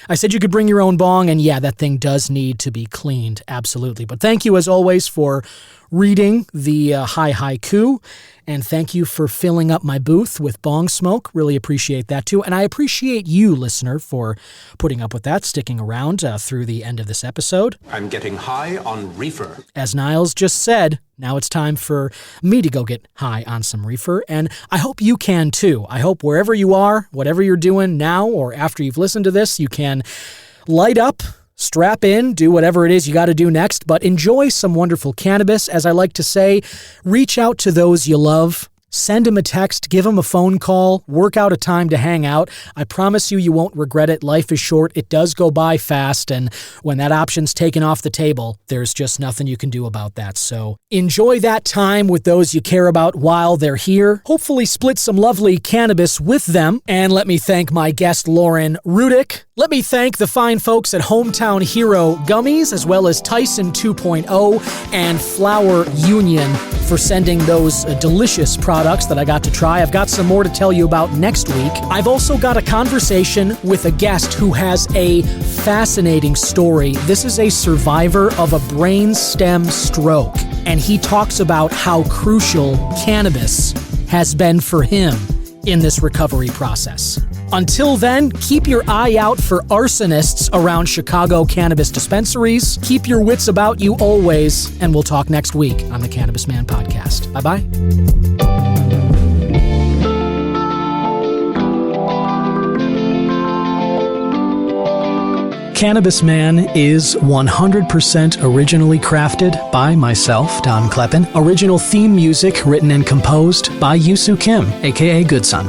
I said you could bring your own bong, and yeah, that thing does need to be cleaned, absolutely. But thank you, as always, for reading the High Haiku, and thank you for filling up my booth with bong smoke. Really appreciate that, too. And I appreciate you, listener, for putting up with that, sticking around through the end of this episode. I'm getting high on reefer. As Niles just said, now it's time for me to go get high on some reefer, and I hope you can, too. I hope wherever you are, whatever you're doing now or after you've listened to this, you can light up, strap in, do whatever it is you got to do next, but enjoy some wonderful cannabis. As I like to say, reach out to those you love. Send them a text, give them a phone call, work out a time to hang out. I promise you won't regret it. Life is short. It does go by fast, and when that option's taken off the table, there's just nothing you can do about that. So enjoy that time with those you care about while they're here. Hopefully split some lovely cannabis with them. And let me thank my guest, Lauren Rudick. Let me thank the fine folks at Hometown Hero Gummies, as well as Tyson 2.0 and Flower Union for sending those delicious products that I got to try. I've got some more to tell you about next week. I've also got a conversation with a guest who has a fascinating story. This is a survivor of a brainstem stroke, and he talks about how crucial cannabis has been for him in this recovery process. Until then, keep your eye out for arsonists around Chicago cannabis dispensaries. Keep your wits about you always, and we'll talk next week on the Cannabis Man podcast. Bye-bye. Cannabis Man is 100% originally crafted by myself, Don Kleppin. Original theme music written and composed by Yusu Kim, aka Good Son.